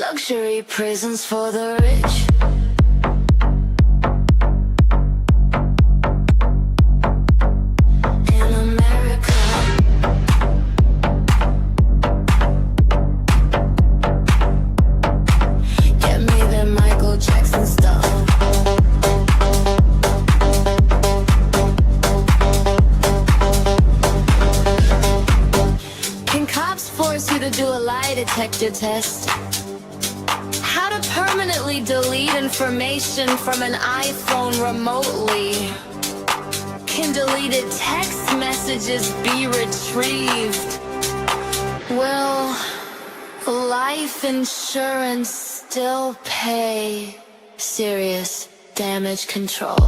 Luxury prisons for the rich. In America, get me that Michael Jackson stuff. Can cops force you to do a lie detector test? How to permanently delete information from an iPhone remotely? Can deleted text messages be retrieved? Will life insurance still pay serious damage control?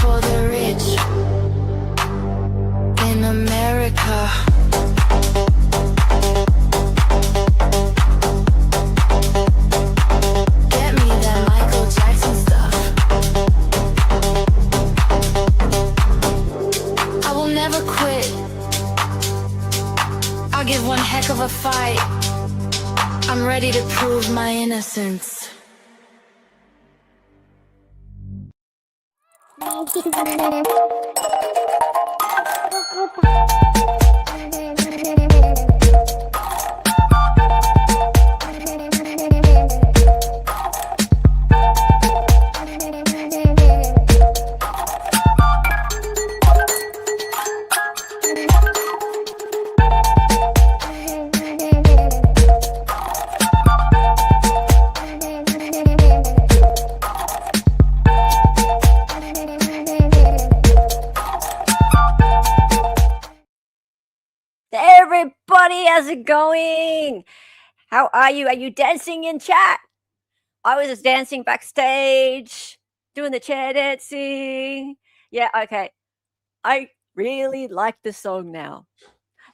For the rich in America. Get me that Michael Jackson stuff. I will never quit. I'll give one heck of a fight. I'm ready to prove my innocence. Everybody, how's it going? How are you? Are you dancing in chat? I was just dancing backstage, doing the chair dancing. Yeah, okay. I really like the song now.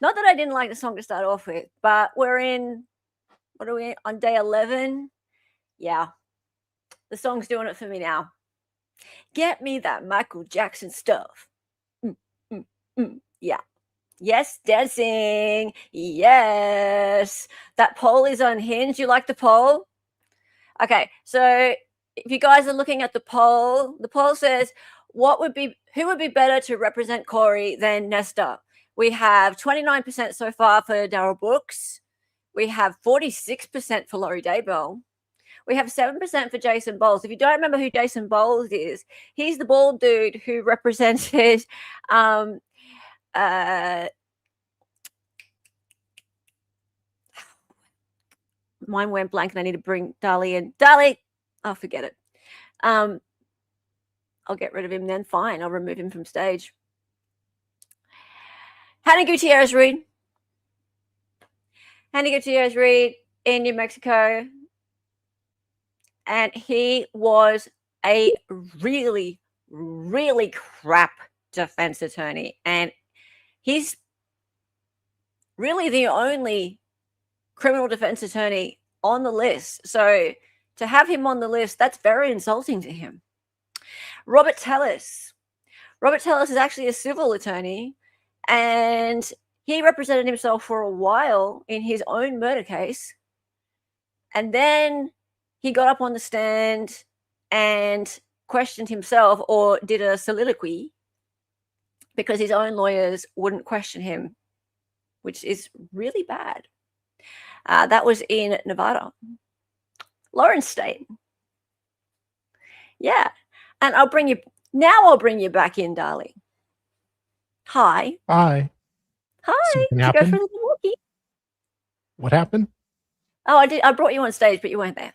Not that I didn't like the song to start off with, but we're in, what are we on day 11? Yeah, the song's doing it for me now. Get me that Michael Jackson stuff. Yeah. Yes, dancing. Yes. That poll is unhinged. You like the poll? Okay, so if you guys are looking at the poll says, who would be better to represent Kouri than Nesta? We have 29% so far for Daryl Brooks. We have 46% for Laurie Daybell. We have 7% for Jason Bowles. If you don't remember who Jason Bowles is, he's the bald dude who represented mine went blank and I need to bring Dali in. Dali, I'll forget it. I'll get rid of him then. Fine, I'll remove him from stage. Hannah Gutierrez Reed in New Mexico. And he was a really, really crap defense attorney. And he's really the only criminal defense attorney on the list. So to have him on the list, that's very insulting to him. Robert Tellis is actually a civil attorney, and he represented himself for a while in his own murder case. And then he got up on the stand and questioned himself, or did a soliloquy, because his own lawyers wouldn't question him, which is really bad. That was in Nevada, Lawrence State. Yeah. And I'll bring you back in, Dali. Hi. Hi. Did you go for the walkie? What happened? Oh, I did. I brought you on stage, but you weren't there.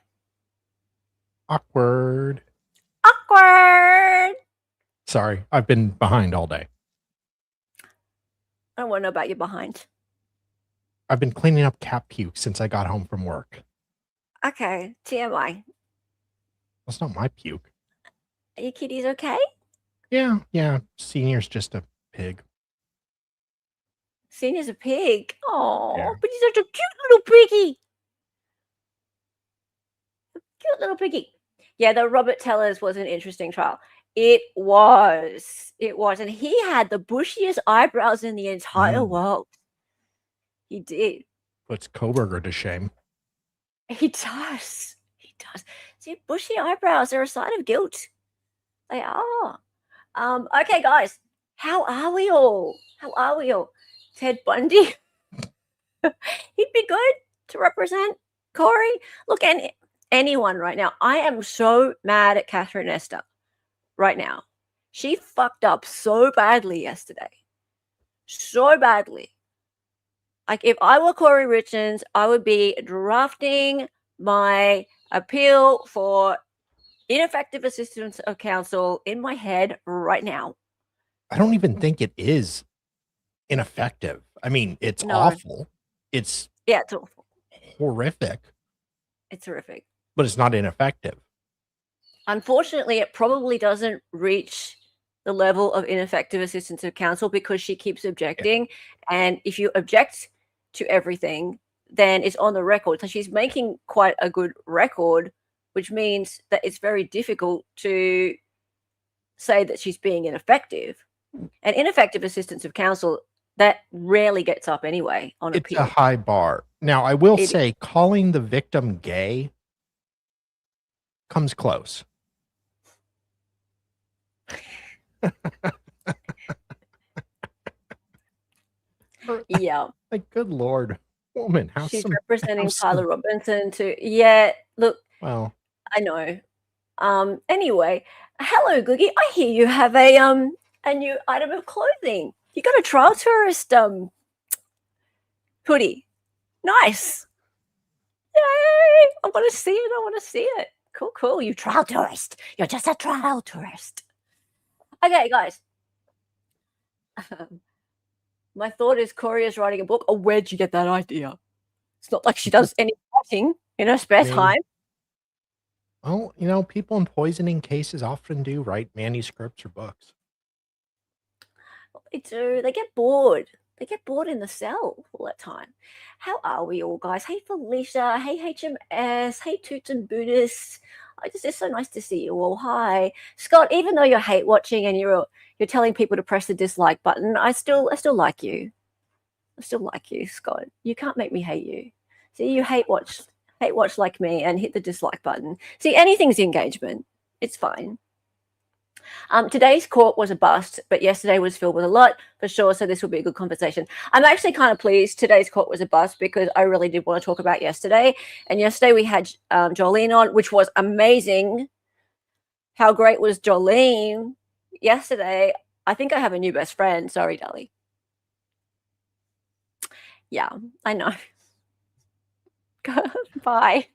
Awkward. Sorry, I've been behind all day. I don't want to know about your behind. I've been cleaning up cat puke since I got home from work. Okay, TMI. That's not my puke. Are your kitties okay? Yeah. Senior's just a pig. Senior's a pig. Oh, Yeah. but he's such a cute little piggy. Cute little piggy. Yeah, the Robert Tellers was an interesting trial. It was. And he had the bushiest eyebrows in the entire world. He did. Puts Koberger to shame. He does. He does. See, bushy eyebrows are a sign of guilt. They are. Okay, guys. How are we all? Ted Bundy? He'd be good to represent Kouri. Look, anyone right now. I am so mad at Catherine Esther right now. She fucked up so badly yesterday. So badly. Like, if I were Kouri Richins, I would be drafting my appeal for ineffective assistance of counsel in my head right now. I don't even think it is ineffective. I mean, it's awful. It's awful. Horrific. It's horrific. But it's not ineffective. Unfortunately, it probably doesn't reach the level of ineffective assistance of counsel because she keeps objecting. Yeah. And if you object to everything, then it's on the record. So she's making quite a good record, which means that it's very difficult to say that she's being ineffective. And ineffective assistance of counsel, that rarely gets up anyway on appeal. It's a high bar. Now, I will say calling the victim gay comes close. Yeah. Like, good Lord, woman. She's representing Tyler Robinson too. Yeah, look. Well, I know. Anyway, hello, Googie. I hear you have a new item of clothing. You got a trial tourist hoodie. Nice. Yay! I want to see it. Cool. You trial tourist. You're just a trial tourist. Okay, guys. My thought is Kouri is writing a book. Oh, where'd you get that idea? It's not like she does any writing in her spare time. Oh, people in poisoning cases often do write manuscripts or books. They do. They get bored. They get bored in the cell all that time. How are we all, guys? Hey, Felicia. Hey, HMS. Hey, Toots and Buddhists. It's so nice to see you all. Hi, Scott. Even though you're hate watching and you're telling people to press the dislike button, I still like you. I still like you, Scott. You can't make me hate you. See, you hate watch like me and hit the dislike button. See, anything's engagement. It's fine. Today's court was a bust, but yesterday was filled with a lot for sure. So this will be a good conversation. I'm actually kind of pleased today's court was a bust because I really did want to talk about yesterday. And yesterday we had Jolene on, which was amazing. How great was Jolene yesterday? I think I have a new best friend. Sorry, Dali. Yeah, I know. Bye.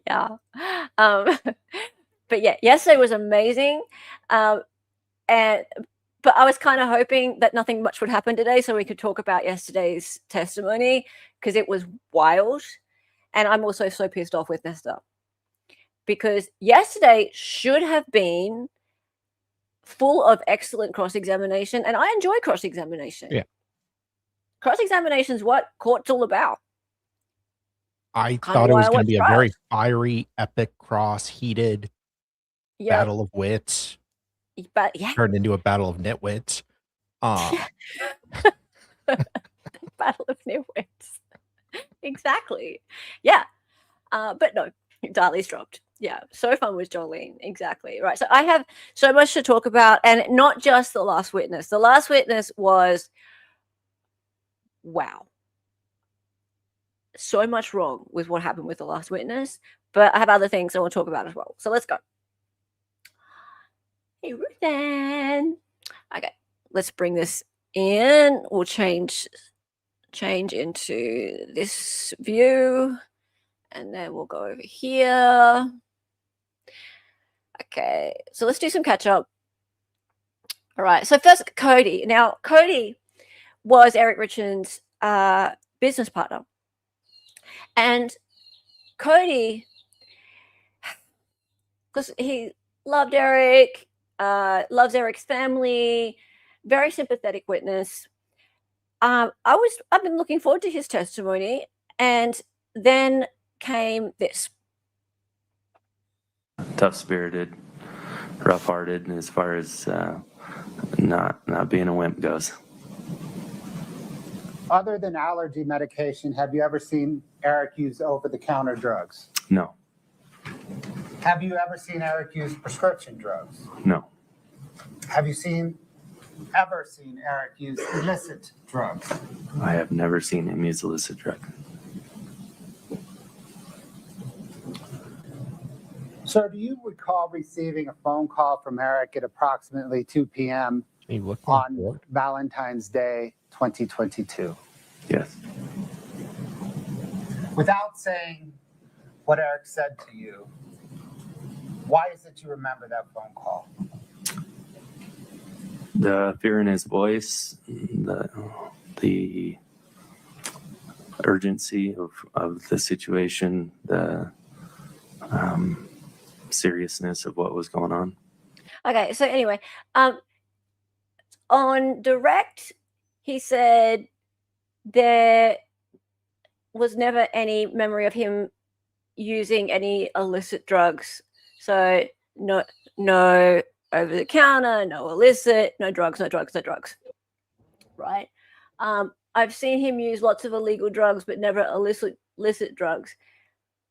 Yeah. But yeah, yesterday was amazing. But I was kind of hoping that nothing much would happen today so we could talk about yesterday's testimony because it was wild. And I'm also so pissed off with Nesta because yesterday should have been full of excellent cross-examination. And I enjoy cross-examination. Yeah. Cross-examination is what court's all about. I thought it was going to be a very fiery, epic, heated battle of wits. But yeah, turned into a battle of nitwits. Battle of nitwits. Exactly. Yeah. But no, Dali's dropped. Yeah. So fun with Jolene. Exactly. Right. So I have so much to talk about, and not just the last witness. The last witness was wow. So much wrong with what happened with the last witness, but I have other things I want to talk about as well. So let's go. Hey, Ruthann. Okay, let's bring this in. We'll change into this view, and then we'll go over here. Okay, so let's do some catch up. All right, so first, Cody. Now, Cody was Eric Richins' business partner. And Cody, because he loved Eric, loves Eric's family, very sympathetic witness. I've been looking forward to his testimony, and then came this. tough-spirited, rough-hearted as far as not being a wimp goes. Other than allergy medication, have you ever seen Eric use over-the-counter drugs? No. Have you ever seen Eric use prescription drugs? No. Have you ever seen Eric use illicit drugs? I have never seen him use illicit drugs. Sir, do you recall receiving a phone call from Eric at approximately 2 p.m. on Valentine's Day, 2022? Yes. Without saying what Eric said to you, why is it you remember that phone call? The fear in his voice, the urgency of the situation, the seriousness of what was going on. Okay, so anyway, on direct, he said there was never any memory of him using any illicit drugs. So no over the counter, no illicit, no drugs. Right? I've seen him use lots of illegal drugs, but never illicit drugs.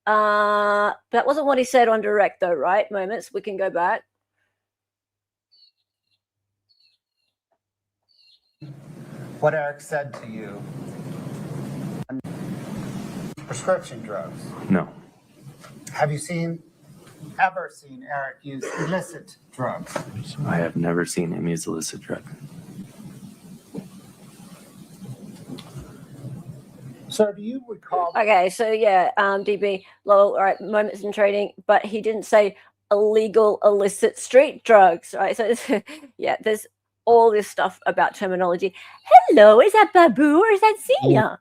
That wasn't what he said on direct, though, right? Moments, we can go back. What Eric said to you. Prescription drugs? No. Have you ever seen Eric use illicit drugs? I have never seen him use illicit drugs. Sir, do you recall? Okay, so yeah, DB, lol, all right, moments in trading, but he didn't say illegal, illicit street drugs, right? So yeah, there's all this stuff about terminology. Hello, is that Babu or is that Xenia?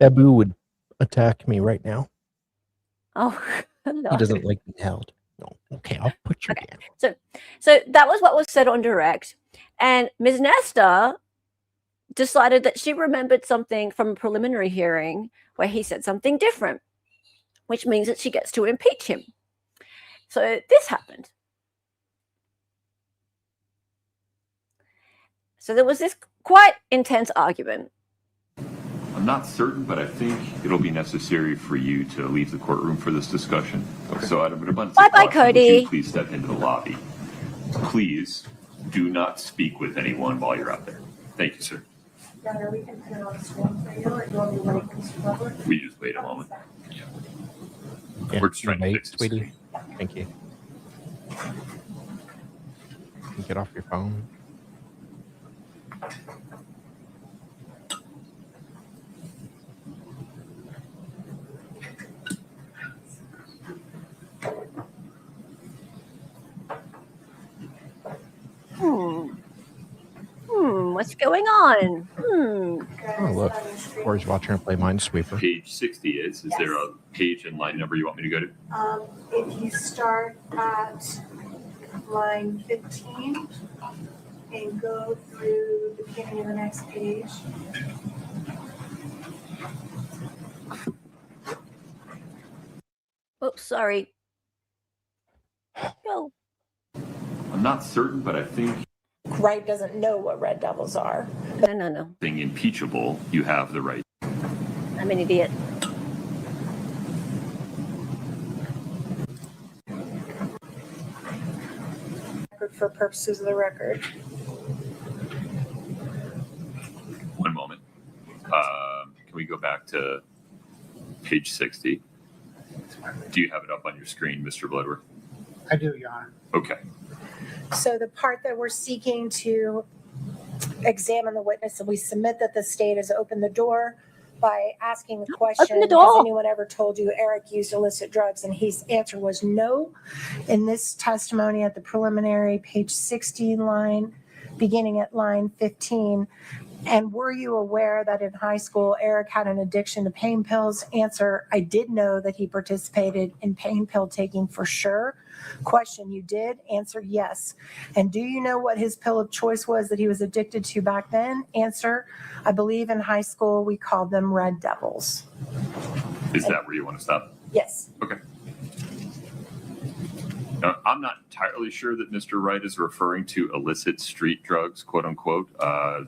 Babu would attack me right now. Oh, no. He doesn't like being held. No. Okay, I'll put you down. So that was what was said on direct. And Ms. Nesta decided that she remembered something from a preliminary hearing where he said something different, which means that she gets to impeach him. So this happened. So there was this quite intense argument. I'm not certain, but I think it'll be necessary for you to leave the courtroom for this discussion. Okay. So out of an abundance of Bye-bye, caution, Cody. would you please step into the lobby. Please do not speak with anyone while you're out there. Thank you, sir. Are we going to put it on the screen for you, or do you want me to wait, Mr. Butler? We just wait a moment. Yeah, We're just trying to wait, fix it. sweetie. Thank you. Get off your phone. What's going on? Oh, look. Corey's watching her play Minesweeper. Page 60 is there a page and line number you want me to go to? If you start at line 15 and go through the beginning of the next page. Oops, sorry. Go. I'm not certain, but I think Wright doesn't know what red devils are. No. being impeachable, you have the right. I'm an idiot. For purposes of the record. One moment. Can we go back to page 60? Do you have it up on your screen, Mr. Bloodworth? I do, Your Honor. Okay. So the part that we're seeking to examine the witness, and we submit that the state has opened the door by asking the question, Open the door. has anyone ever told you Eric used illicit drugs? And his answer was no. In this testimony at the preliminary, page 60 line, beginning at line 15, and were you aware that in high school Eric had an addiction to pain pills? Answer, I did know that he participated in pain pill taking for sure. Question, you did? Answer, yes. And do you know what his pill of choice was that he was addicted to back then? Answer, I believe in high school we called them red devils. Is that where you want to stop? Yes. Okay. Now, I'm not entirely sure that Mr. Wright is referring to illicit street drugs, quote unquote,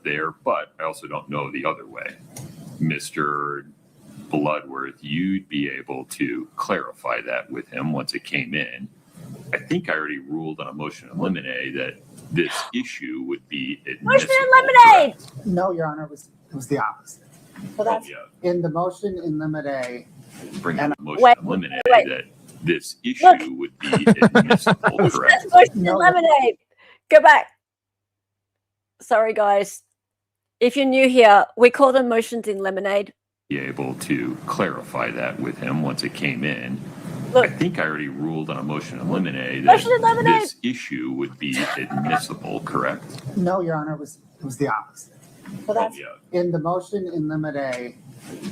there, but I also don't know the other way. Mr. Bloodworth, you'd be able to clarify that with him once it came in. I think I already ruled on a motion in limine that this issue would be admissible. Motion in limine! No, Your Honor, it was the opposite. Well, that's, In the motion in limine, Bring And- up a motion in limine that this issue Look. would be admissible, correct? That's motion No. in lemonade. Go back. Sorry, guys. If you're new here, we call them motions in lemonade. Be able to clarify that with him once it came in. Look. I think I already ruled on a motion in limine Motion in that limine. this issue would be admissible, correct? no, Your Honor, it was the opposite. well, that's, In the motion in limine,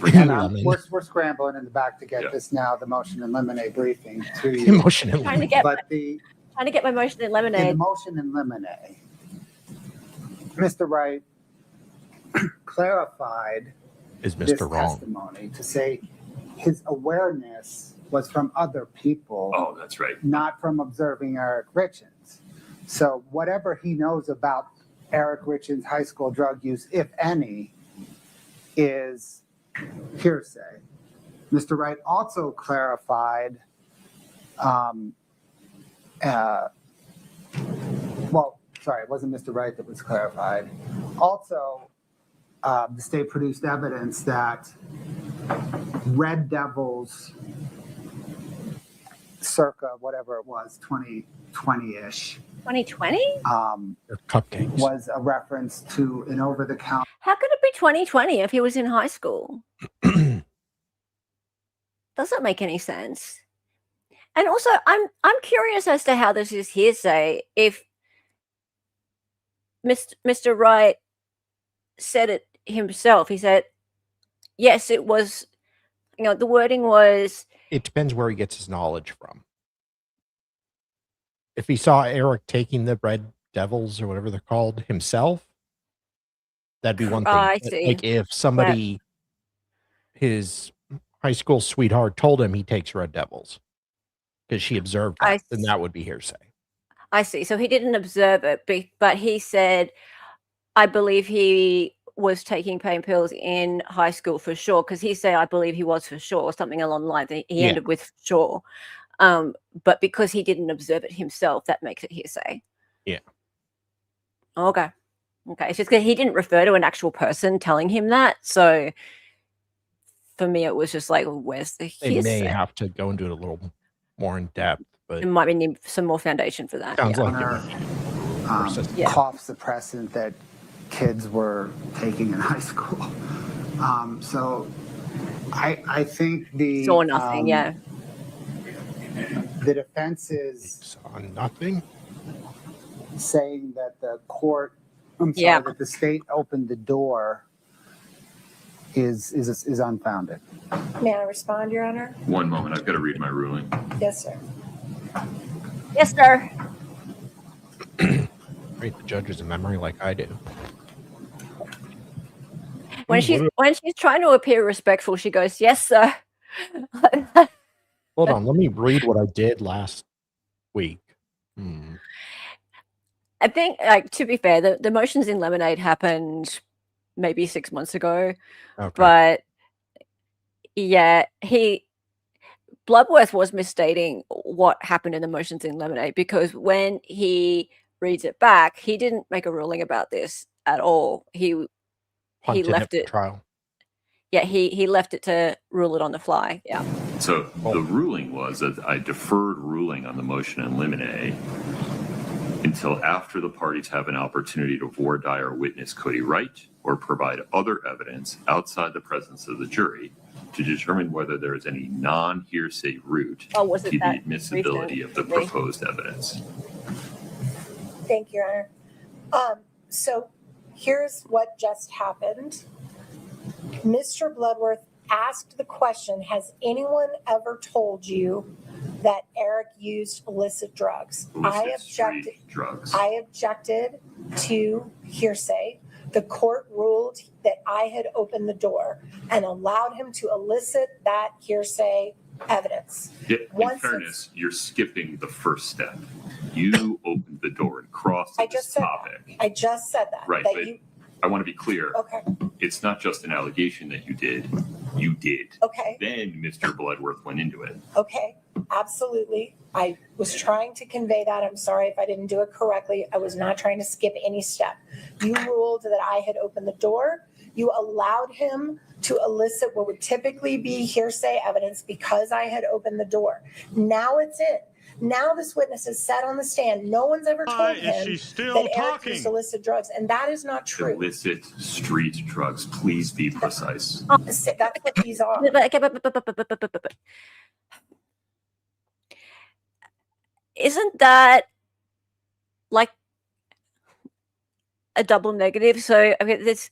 Bring and up we're scrambling in the back to get Yeah. this now, the motion in limine briefing to you. Motion in Trying to get But trying to get my motion in in the lemonade. motion in limine, Mr. Wright clarified is this Mr. Wrong. testimony to say his awareness was from other people, Oh, that's right. not from observing Eric Richins. So whatever he knows about Eric Richins' high school drug use, if any, is hearsay. Mr. Wright also clarified, it wasn't Mr. Wright that was clarified. Also, the state produced evidence that Red Devils, circa whatever it was, 2020-ish, 2020? They're cupcakes. was a reference to an over-the-counter. How could it be 2020 if he was in high school? Doesn't make any sense. And also, I'm curious as to how this is hearsay. If Mr. Wright said it himself, he said, yes, it was. The wording was. It depends where he gets his knowledge from. If he saw Eric taking the Red Devils or whatever they're called himself, that'd be one thing. I But, see. like if somebody, his high school sweetheart, told him he takes Red Devils because she observed that, then that would be hearsay. I see. So he didn't observe it, but he said, I believe he was taking pain pills in high school for sure, because he said, I believe he was for sure, or something along the lines. He ended with for sure. But because he didn't observe it himself, that makes it hearsay. Yeah. Okay. It's just because he didn't refer to an actual person telling him that. So for me, it was just like, where's the hearsay? They may have to go into it a little more in depth, but It might be need some more foundation for that. sounds yeah. like Yeah. cough suppressant that kids were taking in high school. So I think the Saw nothing, yeah. the defense is saw nothing. saying that the court, Yeah. that the state opened the door is unfounded. may I respond, Your Honor? One moment, I've got to read my ruling. Yes, sir. Yes, sir. Read the judges in memory like I do. When she's trying to appear respectful, she goes, "Yes, sir." Hold on, let me read what I did last week. I think, like, to be fair, the motions in Lemonade happened maybe 6 months ago, Okay. but yeah, Bloodworth was misstating what happened in the motions in Lemonade, because when he reads it back, he didn't make a ruling about this at all. He Punted left for it. trial. Yeah, he left it to rule it on the fly. Yeah. So the ruling was that I deferred ruling on the motion in limine until after the parties have an opportunity to voir dire or witness Kouri Wright or provide other evidence outside the presence of the jury to determine whether there is any non-hearsay route Was to it the that admissibility of the recently? proposed evidence. Thank you, Your Honor. So here's what just happened. Mr. Bloodworth asked the question, has anyone ever told you that Eric used illicit drugs? Illicit street drugs. I objected to hearsay. The court ruled that I had opened the door and allowed him to elicit that hearsay evidence. Yeah, in Once fairness, you're skipping the first step. You opened the door and crossed I this just said topic. I just said that. Right, that but you, I want to be clear. okay, It's not just an allegation that you did. You did. okay, Then Mr. Bloodworth went into it. okay, absolutely. I was trying to convey that. I'm sorry if I didn't do it correctly. I was not trying to skip any step. You ruled that I had opened the door. You allowed him to elicit what would typically be hearsay evidence because I had opened the door. Now it's in. Now this witness is sat on the stand. No one's ever told him that Eric used illicit drugs, and that is not true. Illicit street drugs. Please be precise. That's what these are. Isn't that like a double negative? So I mean, this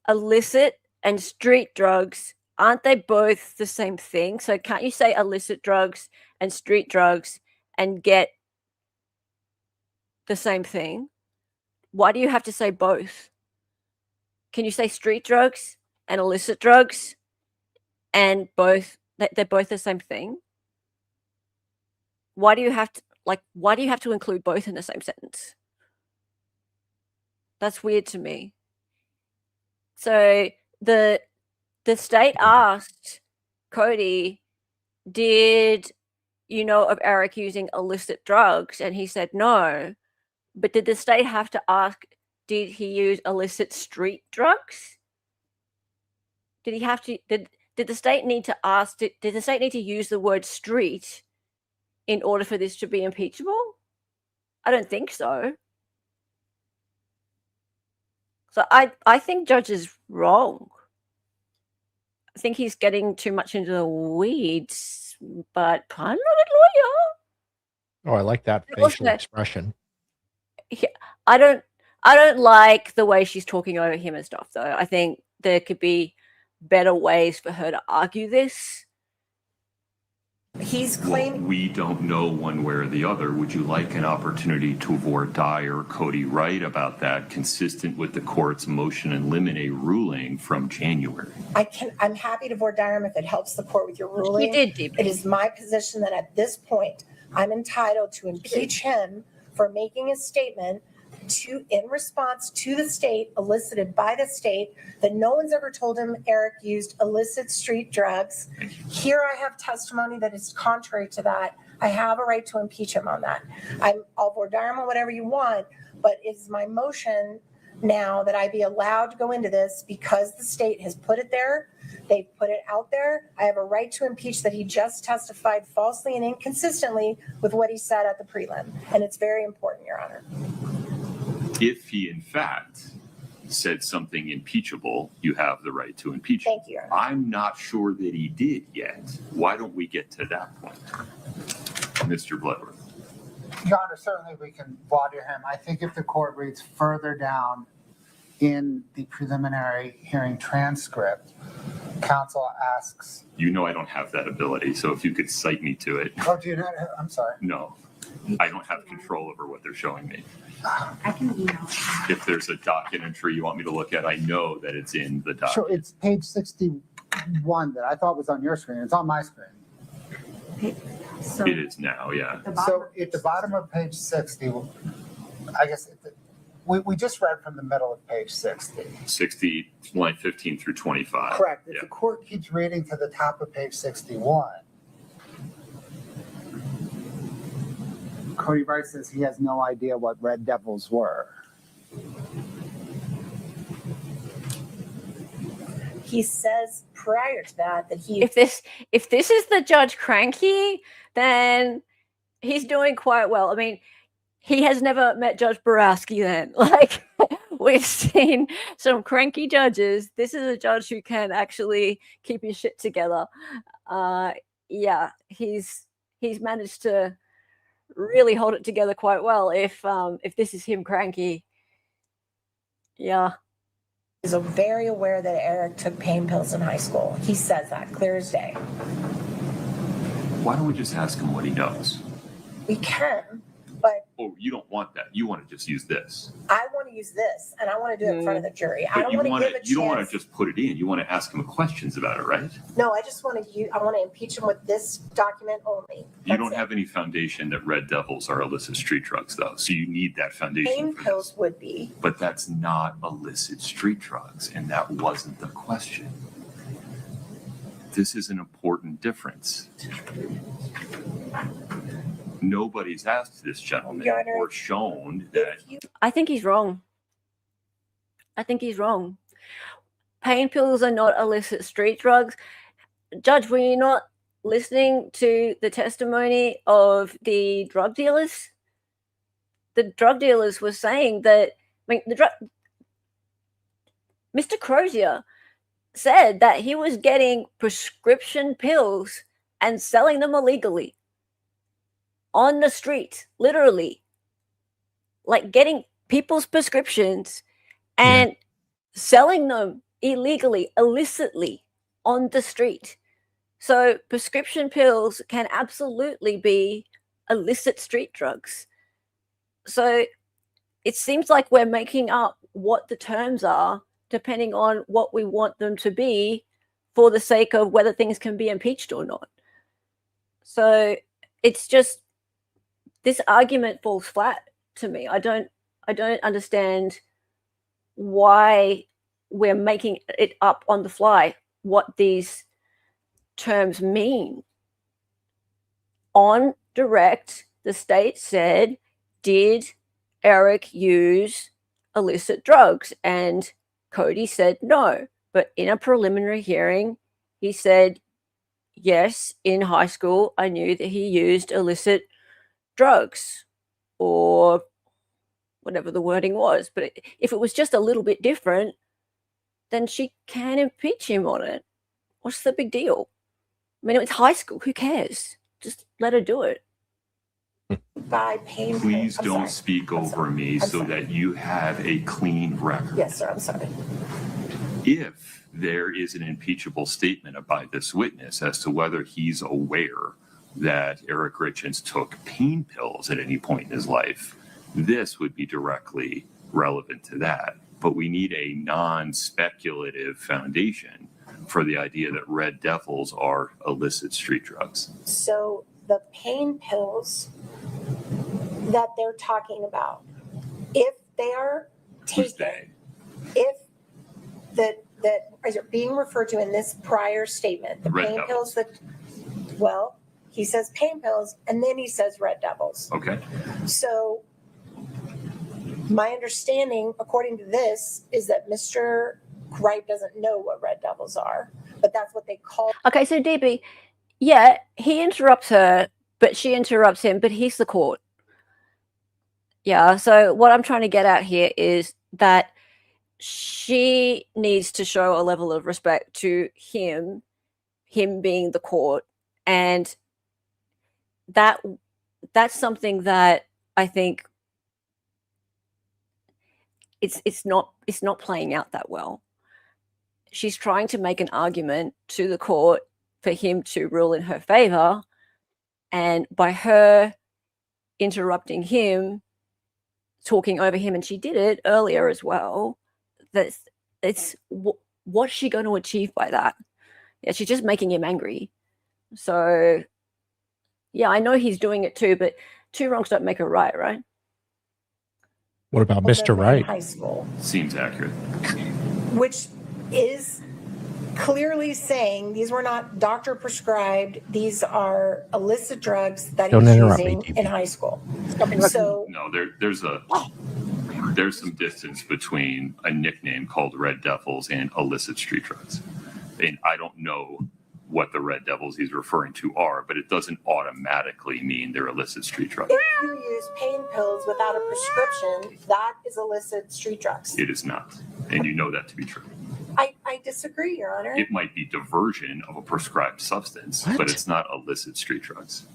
illicit and street drugs, aren't they both the same thing? So can't you say illicit drugs and street drugs and get the same thing? Why do you have to say both? Can you say street drugs and illicit drugs and both they're both the same thing? Why do you have to include both in the same sentence? That's weird to me. So the state asked Cody, did you know of Eric using illicit drugs? And he said no. But did the state have to ask, did he use illicit street drugs? Did he have to did the state need to ask, did the state need to use the word street in order for this to be impeachable? I don't think so. So I think Judge is wrong. I think he's getting too much into the weeds, but I'm not a lawyer. Oh, I like that facial expression. Yeah, I don't like the way she's talking over him and stuff, though. I think there could be better ways for her to argue this. He's claiming. We don't know one way or the other. Would you like an opportunity to voir dire Cody Wright about that, consistent with the court's motion in limine ruling from January? I'm happy to voir dire him if it helps the court with your ruling. You did, DB. It is my position that at this point, I'm entitled to impeach him for making a statement in response to the state, elicited by the state, that no one's ever told him Eric used illicit street drugs. Here I have testimony that is contrary to that. I have a right to impeach him on that. I'll voir dire him on whatever you want, but it's my motion now that I be allowed to go into this because the state has put it there. They've put it out there. I have a right to impeach that he just testified falsely and inconsistently with what he said at the prelim. And it's very important, Your Honor. If he, in fact, said something impeachable, you have the right to impeach him. Thank you, Your Honor. I'm not sure that he did yet. Why don't we get to that point? Mr. Bloodworth. Your Honor, certainly we can voir dire him. I think if the court reads further down in the preliminary hearing transcript, counsel asks. You know I don't have that ability, so if you could cite me to it. Oh, do you not? I'm sorry. No, I don't have control over what they're showing me. I can email. If there's a docket entry you want me to look at, I know that it's in the docket. Sure, it's page 61 that I thought was on your screen. It's on my screen. So It is now, yeah. So at the bottom of page 60, I guess we just read from the middle of page 60. 60, line 15 through 25. Correct. If Yeah. the court keeps reading to the top of page 61, Cody Wright says he has no idea what Red Devils were. He says prior to that he. If this is the Judge Cranky, then he's doing quite well. I mean, he has never met Judge Borowski then. Like, we've seen some cranky judges. This is a judge who can actually keep his shit together. Yeah, he's managed to really hold it together quite well. If this is him cranky, yeah. Is very aware that Eric took pain pills in high school. He says that clear as day. Why don't we just ask him what he knows? We can, But Oh, you don't want that. You want to just use this. I want to use this, and I want to do it in front of the jury. I But don't you want to want give to, a you don't want chance. to just put it in. You want to ask him questions about it, right? No, I just want to. I want to impeach him with this document only. You don't have any foundation that Red Devils are illicit street drugs, though. So you need that foundation. Pain for pills this. would be. But that's not illicit street drugs, and that wasn't the question. This is an important difference. Nobody's asked this gentleman Your Honor, or shown that If you I think he's wrong. I think he's wrong. Pain pills are not illicit street drugs. Judge, were you not listening to the testimony of the drug dealers? The drug dealers were saying that, Mr. Crozier said that he was getting prescription pills and selling them illegally on the street, literally, like getting people's prescriptions and selling them illegally, illicitly on the street. So prescription pills can absolutely be illicit street drugs. So it seems like we're making up what the terms are depending on what we want them to be for the sake of whether things can be impeached or not. So it's just, this argument falls flat to me. I don't understand why we're making it up on the fly what these terms mean. On direct, the state said, did Eric use illicit drugs? And Cody said no. But in a preliminary hearing, he said, yes, in high school, I knew that he used illicit drugs, or whatever the wording was. But if it was just a little bit different, then she can impeach him on it. What's the big deal? I mean, it's high school. Who cares? Just let her do it. buy pain pills. please I'm don't sorry. speak I'm over sorry. me I'm so sorry. that you have a clean record. Yes, sir. I'm sorry. If there is an impeachable statement by this witness as to whether he's aware that Eric Richins took pain pills at any point in his life, this would be directly relevant to that. But we need a non-speculative foundation for the idea that Red Devils are illicit street drugs. So the pain pills that they're talking about, if they are Who's taken, they? if that is being referred to in this prior statement, the Red pain Devils. pills that, well, he says pain pills and then he says Red Devils. Okay. So my understanding, according to this, is that Mr. Wright doesn't know what Red Devils are, but that's what they call. Okay, so DB, yeah, he interrupts her, but she interrupts him, but he's the court. Yeah, so what I'm trying to get at here is that she needs to show a level of respect to him being the court, and that's something that I think it's not playing out that well. She's trying to make an argument to the court for him to rule in her favor, and by her interrupting him, talking over him, and she did it earlier as well, what's she going to achieve by that? Yeah, she's just making him angry. So yeah, I know he's doing it too, but two wrongs don't make a right, right? What about Mr. Wright? High school, Seems accurate. which is clearly saying these were not doctor prescribed. These are illicit drugs that Don't he's interrupt me, using DP. in high school. So No, there's some distance between a nickname called Red Devils and illicit street drugs. And I don't know what the Red Devils he's referring to are, but it doesn't automatically mean they're illicit street drugs. if you use pain pills without a prescription, that is illicit street drugs. It is not. And you know that to be true. I disagree, Your Honor. It might be diversion of a prescribed substance, What? but it's not illicit street drugs.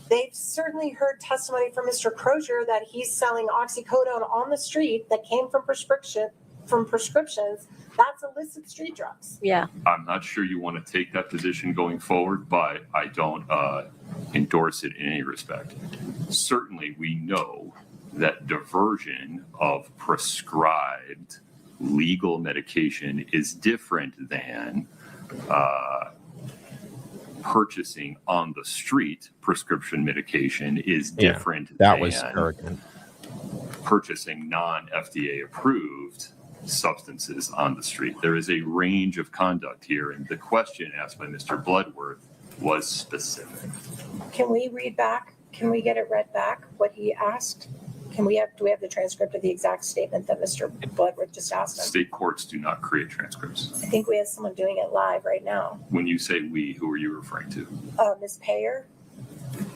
They've certainly heard testimony from Mr. Crozier that he's selling oxycodone on the street that came from prescriptions That's illicit street drugs. Yeah. I'm not sure you want to take that position going forward, but I don't endorse it in any respect. Certainly, we know that diversion of prescribed legal medication is different than purchasing on the street prescription medication is different that than was arrogant. purchasing non-FDA approved substances on the street. There is a range of conduct here, and the question asked by Mr. Bloodworth was specific. Can we read back? Can we get it read back, what he asked? Do we have the transcript of the exact statement that Mr. Bloodworth just asked him? State courts do not create transcripts. I think we have someone doing it live right now. When you say we, who are you referring to? Ms. Payer,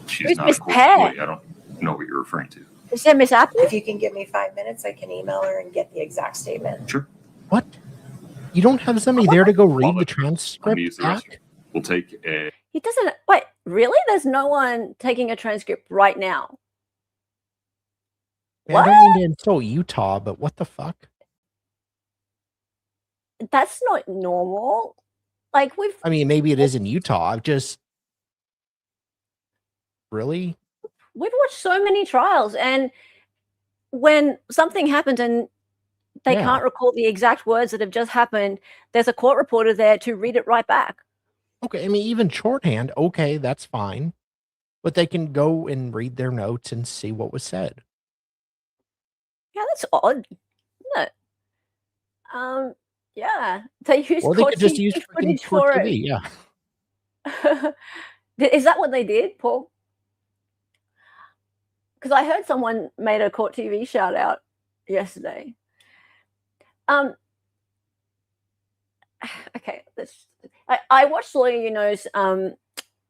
She's Who's not Miss a court Pear? employee. I don't know what you're referring to. Is that Miss Apple? if you can give me 5 minutes, I can email her and get the exact statement. Sure. What? You don't have somebody there to go read the Let me transcript use the back? restroom. We'll take a. He doesn't. Wait, really? There's no one taking a transcript right now. Yeah, I don't mean to insult Utah, but what the fuck? That's not normal. Like I mean, maybe it is in Utah. I've just really. we've watched so many trials, and when something happens and they Yeah. can't recall the exact words that have just happened, there's a court reporter there to read it right back. Okay, I mean, even shorthand, okay, that's fine. But they can go and read their notes and see what was said. Yeah, that's odd, isn't it? Yeah, they use Or they court could just TV use freaking footage Court for TV, yeah. it. Is that what they did, Paul? Because I heard someone made a court TV shout out yesterday. Okay, I watched Lawyer You Know's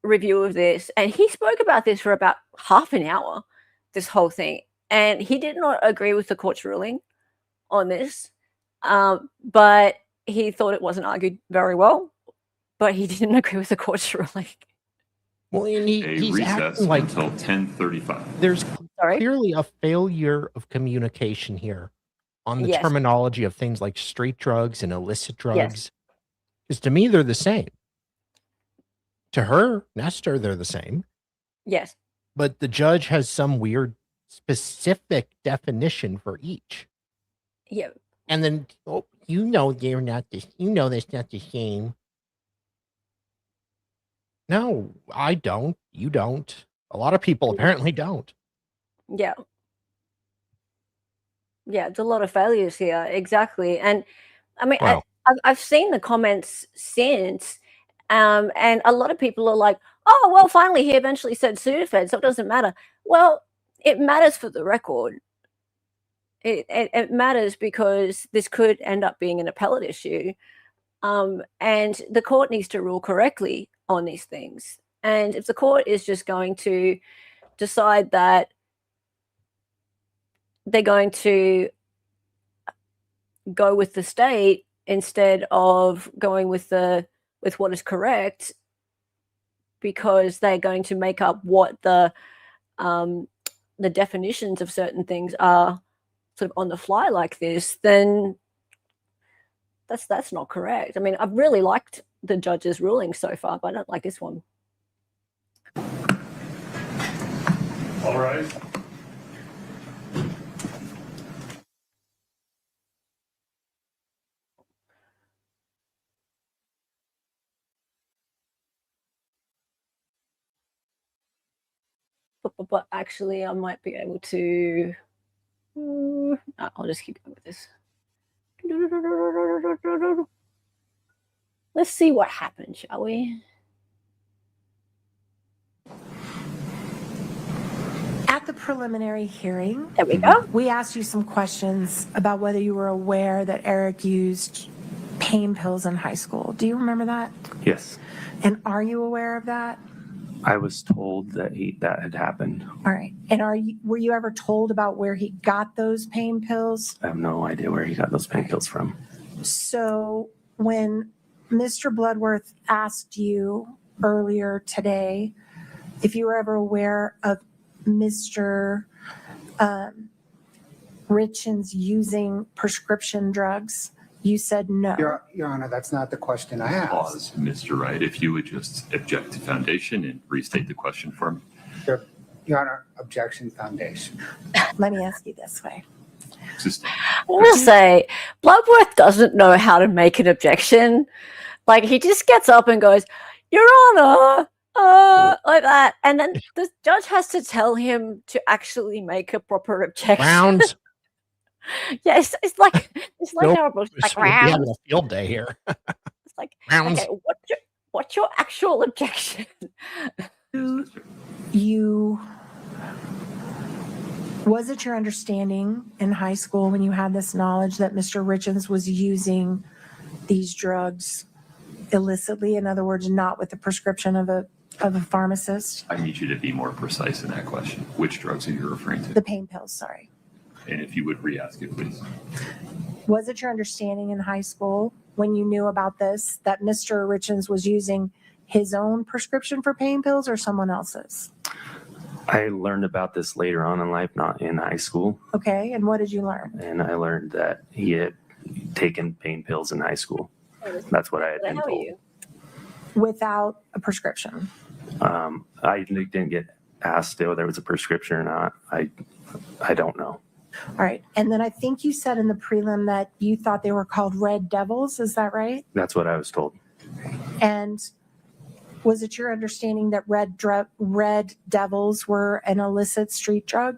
review of this, and he spoke about this for about half an hour, this whole thing, and he did not agree with the court's ruling on this, but he thought it wasn't argued very well, but he didn't agree with the court's ruling. Well, and he's recess acting like until 10:35. there's Sorry? clearly a failure of communication here on the Yes. terminology of things like street drugs and illicit drugs. Because to me, they're the same. To her, Nestor, they're the same. Yes. But the judge has some weird specific definition for each. Yeah. And then, oh, you know, they're not this. You know, that's not the same. No, I don't. You don't. A lot of people apparently don't. Yeah. Yeah, there's a lot of failures here. Exactly. And I mean, Wow. I've seen the comments since, and a lot of people are like, oh, well, finally, he eventually said Sudafed, so it doesn't matter. Well, it matters for the record. It matters because this could end up being an appellate issue. And the court needs to rule correctly on these things. And if the court is just going to decide that they're going to go with the state instead of going with what is correct, because they're going to make up what the definitions of certain things are sort of on the fly like this, then that's not correct. I mean, I've really liked the judge's ruling so far, but I don't like this one. All right. But actually, I might be able to. I'll just keep going with this. Let's see what happens, shall we? At the preliminary hearing, There we go. we asked you some questions about whether you were aware that Eric used pain pills in high school. Do you remember that? Yes. And are you aware of that? I was told that that had happened. All right. And were you ever told about where he got those pain pills? I have no idea where he got those pain pills from. So when Mr. Bloodworth asked you earlier today if you were ever aware of Mr. Richins using prescription drugs You said no. Your Honor, that's not the question I asked. Pause, Mr. Wright. If you would just object to foundation and restate the question for me. Your Honor, objection, foundation. Let me ask you this way. Sustain. I will say, Bloodworth doesn't know how to make an objection. Like, he just gets up and goes, Your Honor, like that. And then the judge has to tell him to actually make a proper objection. Rounds. Yes, it's like Nope. terrible. Like, We're having rounds. a field day here. It's like, Rounds. okay, what's your actual objection? Was it your understanding in high school when you had this knowledge that Mr. Richins was using these drugs illicitly? In other words, not with the prescription of a pharmacist? I need you to be more precise in that question. Which drugs are you referring to? The pain pills, sorry. And if you would re-ask it, please. Was it your understanding in high school when you knew about this that Mr. Richins was using his own prescription for pain pills or someone else's? I learned about this later on in life, not in high school. Okay, and what did you learn? And I learned that he had taken pain pills in high school. That's what I had Where been the hell are told. you? Without a prescription? I didn't get asked whether it was a prescription or not. I don't know. All right, and then I think you said in the prelim that you thought they were called Red Devils, is that right? That's what I was told. And was it your understanding that Red Devils were an illicit street drug?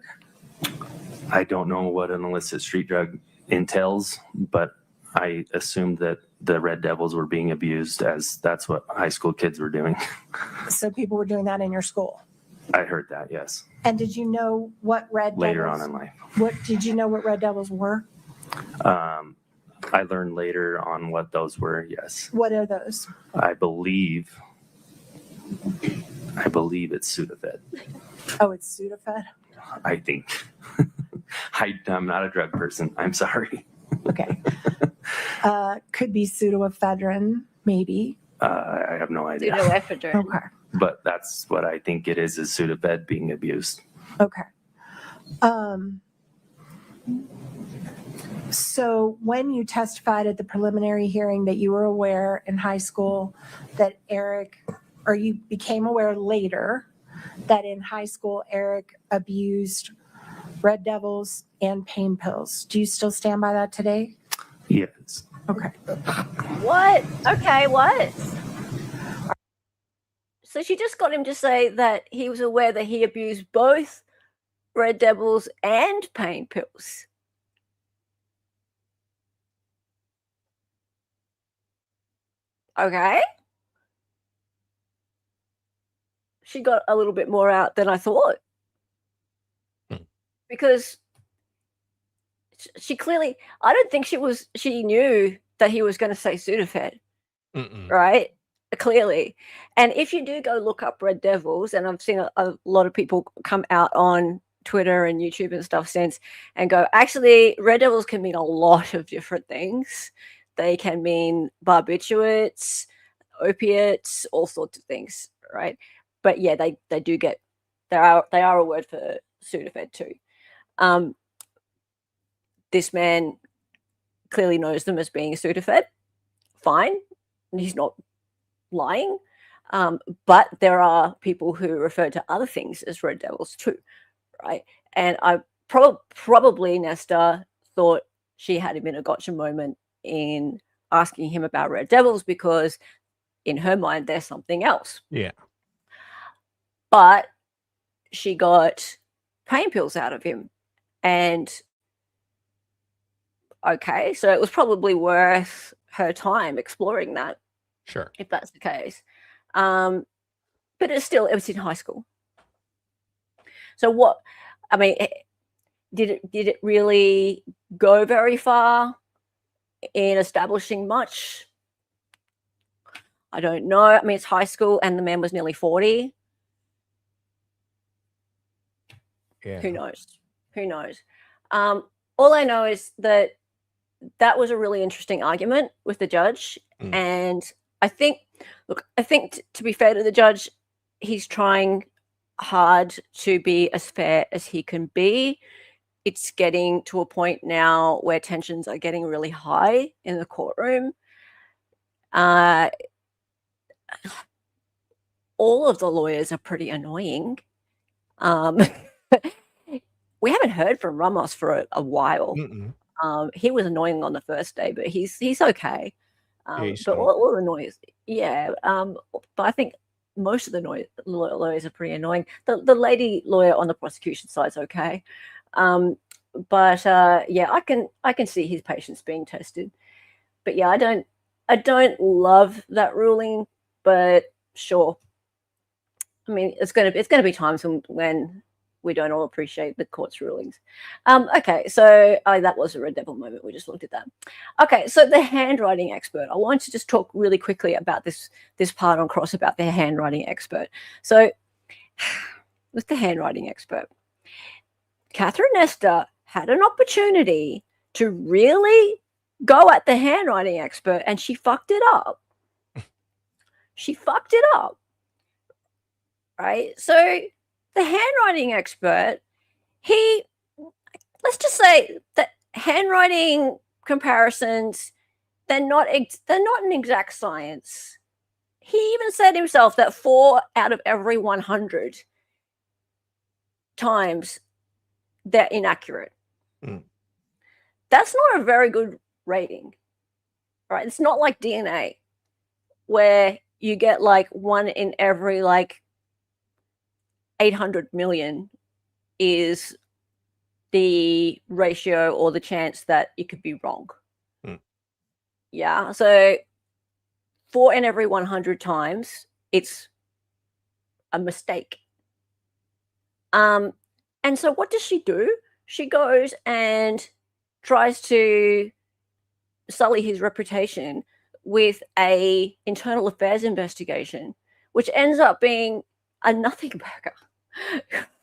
I don't know what an illicit street drug entails, but I assumed that the Red Devils were being abused, as that's what high school kids were doing. So people were doing that in your school? I heard that, yes. And did you know what Red Later Devils? on in life. What did you know what Red Devils were? I learned later on what those were, yes. What are those? I believe it's Sudafed. Oh, it's Sudafed? I think. I'm not a drug person. I'm sorry. Okay. Could be pseudoephedrine, maybe. I have no idea. Pseudoephedrine. Okay. But that's what I think it is Sudafed being abused. Okay. So when you testified at the preliminary hearing that you were aware in high school that or you became aware later that in high school Eric abused Red Devils and pain pills, do you still stand by that today? Yes. Okay. What? Okay, what? So she just got him to say that he was aware that he abused both Red Devils and pain pills. Okay. She got a little bit more out than I thought. Because she clearly, I don't think she knew that he was going to say Sudafed, right? Clearly. And if you do go look up Red Devils, and I've seen a lot of people come out on Twitter and YouTube and stuff since and go, actually, Red Devils can mean a lot of different things. They can mean barbiturates, opiates, all sorts of things, right? But yeah, they do get, they are a word for Sudafed too. This man clearly knows them as being Sudafed. Fine. He's not lying. But there are people who refer to other things as Red Devils too, right? And I probably Nesta thought she had him in a gotcha moment in asking him about Red Devils because in her mind there's something else. Yeah. But she got pain pills out of him. And okay, so it was probably worth her time exploring that. Sure. If that's the case. But it was in high school. So did it really go very far in establishing much? I don't know. I mean, it's high school and the man was nearly 40. Yeah. Who knows? All I know is that was a really interesting argument with the judge. And I think to be fair to the judge, he's trying hard to be as fair as he can be. it's getting to a point now where tensions are getting really high in the courtroom. All of the lawyers are pretty annoying. We haven't heard from Ramos for a while. He was annoying on the first day, but he's okay. But all the noise, but I think most of the lawyers are pretty annoying. The lady lawyer on the prosecution side's okay, but I can see his patience being tested. But yeah, I don't love that ruling, but sure. I mean, it's gonna be times when we don't all appreciate the court's rulings. Okay, so that was a Red Devil moment. We just looked at that. Okay, so the handwriting expert. I want to just talk really quickly about this part on cross about the handwriting expert. So with the handwriting expert, Catherine Nestor had an opportunity to really go at the handwriting expert, and she fucked it up. She fucked it up. Right? So the handwriting expert, let's just say that handwriting comparisons, they're not an exact science. He even said himself that 4 out of every 100 times they're inaccurate. That's not a very good rating, right? It's not like DNA where you get like 1 in every 800 million is the ratio or the chance that it could be wrong. Yeah, so 4 in every 100 times it's a mistake. And so what does she do? She goes and tries to sully his reputation with a internal affairs investigation, which ends up being a nothing burger.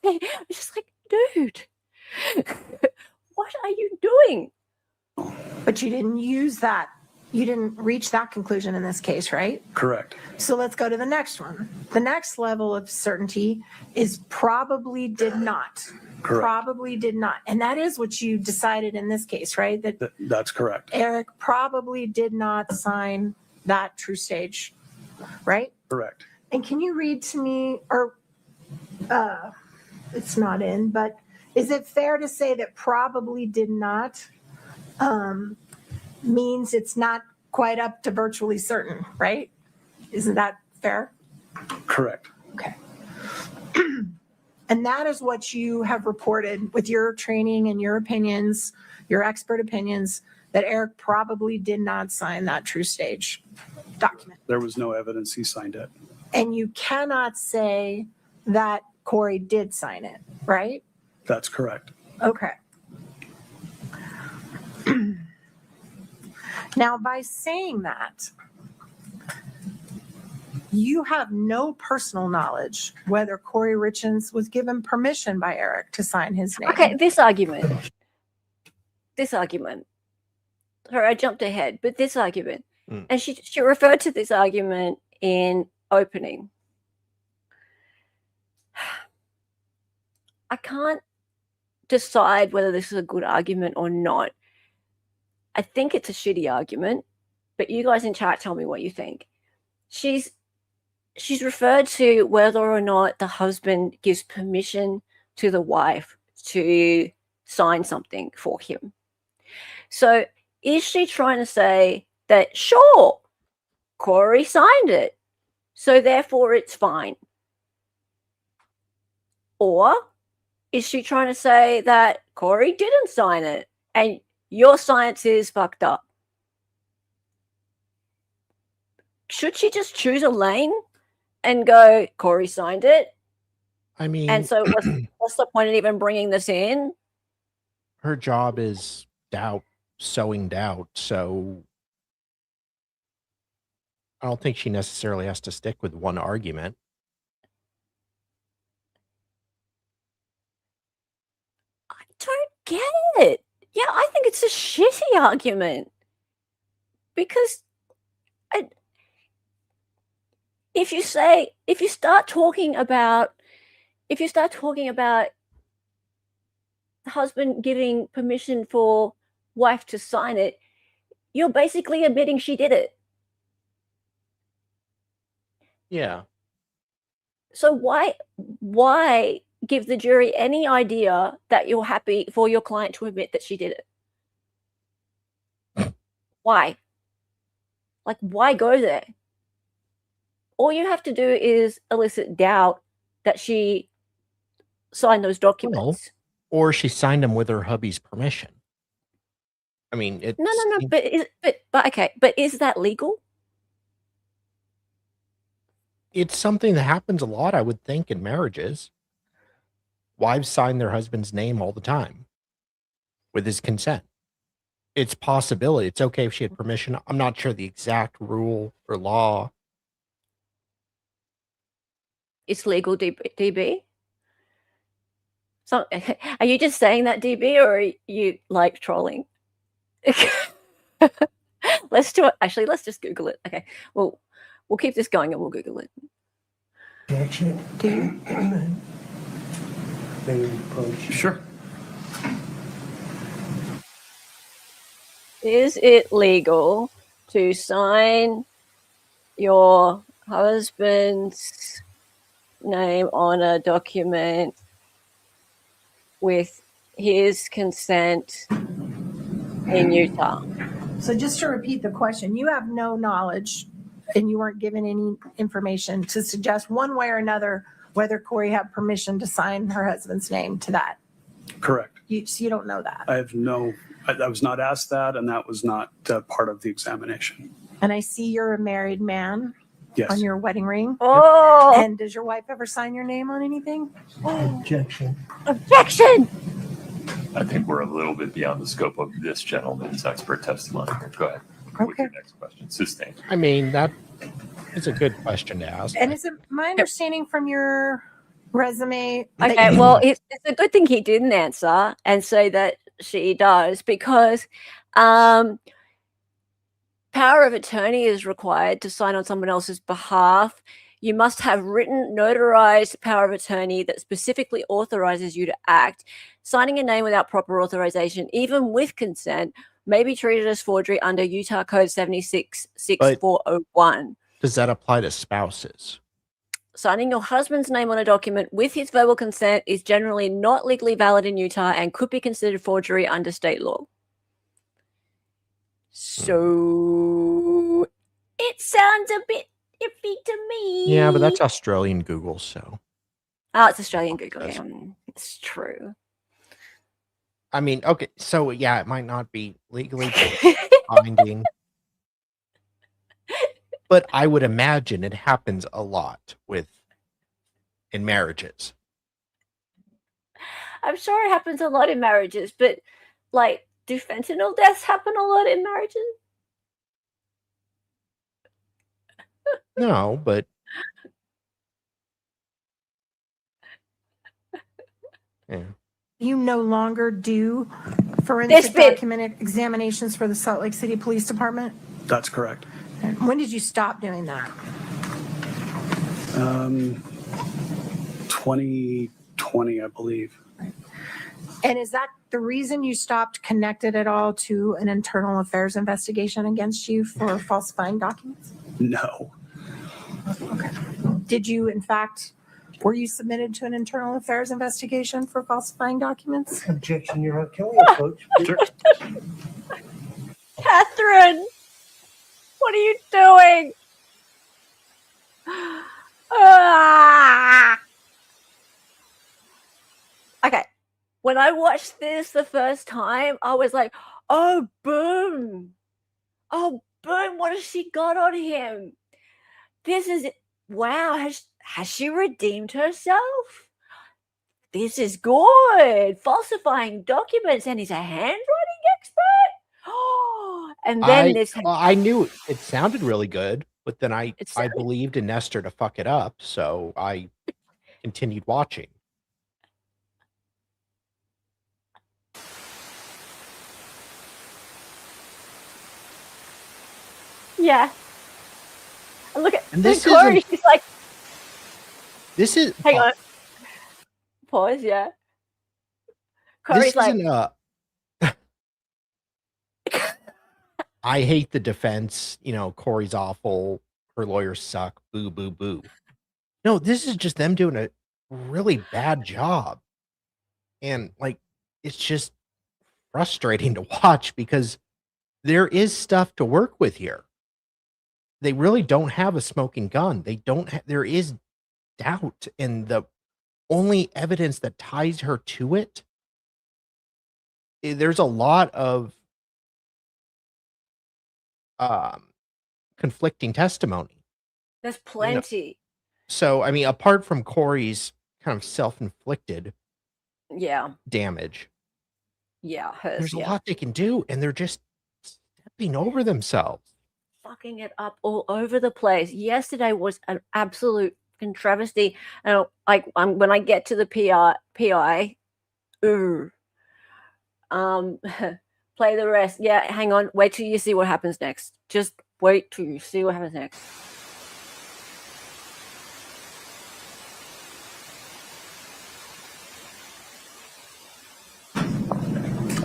It's just like, dude, what are you doing? But you didn't use that. You didn't reach that conclusion in this case, right? Correct. So let's go to the next one. The next level of certainty is probably did not. Correct. Probably did not. And that is what you decided in this case, right? That's correct. Eric probably did not sign that true stage, right? Correct. And can you read to me, or it's not in, but is it fair to say that probably did not means it's not quite up to virtually certain, right? Isn't that fair? Correct. Okay. And that is what you have reported with your training and your opinions, your expert opinions, that Eric probably did not sign that true stage document. There was no evidence he signed it. And you cannot say that Kouri did sign it, right? That's correct. Okay. Now, by saying that, you have no personal knowledge whether Kouri Richins was given permission by Eric to sign his name. Okay, this argument. Sorry, I jumped ahead, but this argument. And she referred to this argument in opening. I can't decide whether this is a good argument or not. I think it's a shitty argument, but you guys in chat tell me what you think. She's referred to whether or not the husband gives permission to the wife to sign something for him. So is she trying to say that, sure, Kouri signed it, so therefore it's fine? Or is she trying to say that Kouri didn't sign it and your science is fucked up? Should she just choose a lane and go, Kouri signed it? I mean, and so what's the point of even bringing this in? Her job is sowing doubt. So I don't think she necessarily has to stick with one argument. I don't get it. Yeah, I think it's a shitty argument because if you start talking about husband giving permission for wife to sign it, you're basically admitting she did it. Yeah. So why give the jury any idea that you're happy for your client to admit that she did it? Why? Like, why go there? All you have to do is elicit doubt that she signed those documents. Or she signed them with her hubby's permission. I mean, it's No. But is that legal? it's something that happens a lot, I would think, in marriages. Wives sign their husband's name all the time with his consent. It's possibility. It's okay if she had permission. I'm not sure the exact rule or law. It's legal, DB. So, are you just saying that, DB, or are you like trolling? Let's do it. Actually, let's just Google it. Okay. Well, we'll keep this going and we'll Google it. Sure. Is it legal to sign your husband's name on a document with his consent in Utah? So just to repeat the question, you have no knowledge and you weren't given any information to suggest one way or another whether Kouri had permission to sign her husband's name to that. Correct. So you don't know that. I was not asked that, and that was not part of the examination. And I see you're a married man Yes. on your wedding ring. Oh, And does your wife ever sign your name on anything? Objection. objection! I think we're a little bit beyond the scope of this gentleman's expert testimony. Go ahead with Okay. your next question. Sustained. I mean, that is a good question to ask. And is it my understanding from your resume? that Okay, you- well, it's a good thing he didn't answer and say that she does, because power of attorney is required to sign on someone else's behalf. You must have written, notarized power of attorney that specifically authorizes you to act. Signing a name without proper authorization, even with consent, may be treated as forgery under Utah Code 766401. Does that apply to spouses? Signing your husband's name on a document with his verbal consent is generally not legally valid in Utah and could be considered forgery under state law. So it sounds a bit iffy to me. Yeah, but that's Australian Google, so. Oh, it's Australian Google. That's- It's true. I mean, okay, so yeah, it might not be legally binding. But I would imagine it happens a lot in marriages. I'm sure it happens a lot in marriages, but like, do fentanyl deaths happen a lot in marriages? No, but yeah. You no longer do forensic bit. document examinations for the Salt Lake City Police Department? That's correct. When did you stop doing that? 2020, I believe. And is that the reason you stopped connected at all to an internal affairs investigation against you for falsifying documents? No. Okay. Did you, in fact, were you submitted to an internal affairs investigation for falsifying documents? Objection, Your Honor. Can we approach? Sure. Catherine, what are you doing? Ah! Okay, when I watched this the first time, I was like, oh, boom. Oh, boom, what has she got on him? This is, wow, has she redeemed herself? This is good. Falsifying documents, and he's a handwriting expert? Oh, and then I knew it sounded really good, but then I sounded- believed in Nestor to fuck it up, so I continued watching. Yeah. And look at And this Kouri. isn't- She's like, This is hang on. Pause, yeah. Kouri's like, isn't I hate the defense, Corey's awful, her lawyers suck, boo, boo, boo. No, this is just them doing a really bad job. And it's just frustrating to watch because there is stuff to work with here. They really don't have a smoking gun. There is doubt, and the only evidence that ties her to it, there's a lot of conflicting testimony. there's plenty. So, I mean, apart from Corey's kind of self-inflicted Yeah. damage, Yeah. Hers. there's a Yeah. lot they can do, and they're just stepping over themselves. Fucking it up all over the place. Yesterday was an absolute fucking travesty. And when I get to the PI, play the rest. Yeah, hang on. Wait till you see what happens next. Just wait till you see what happens next.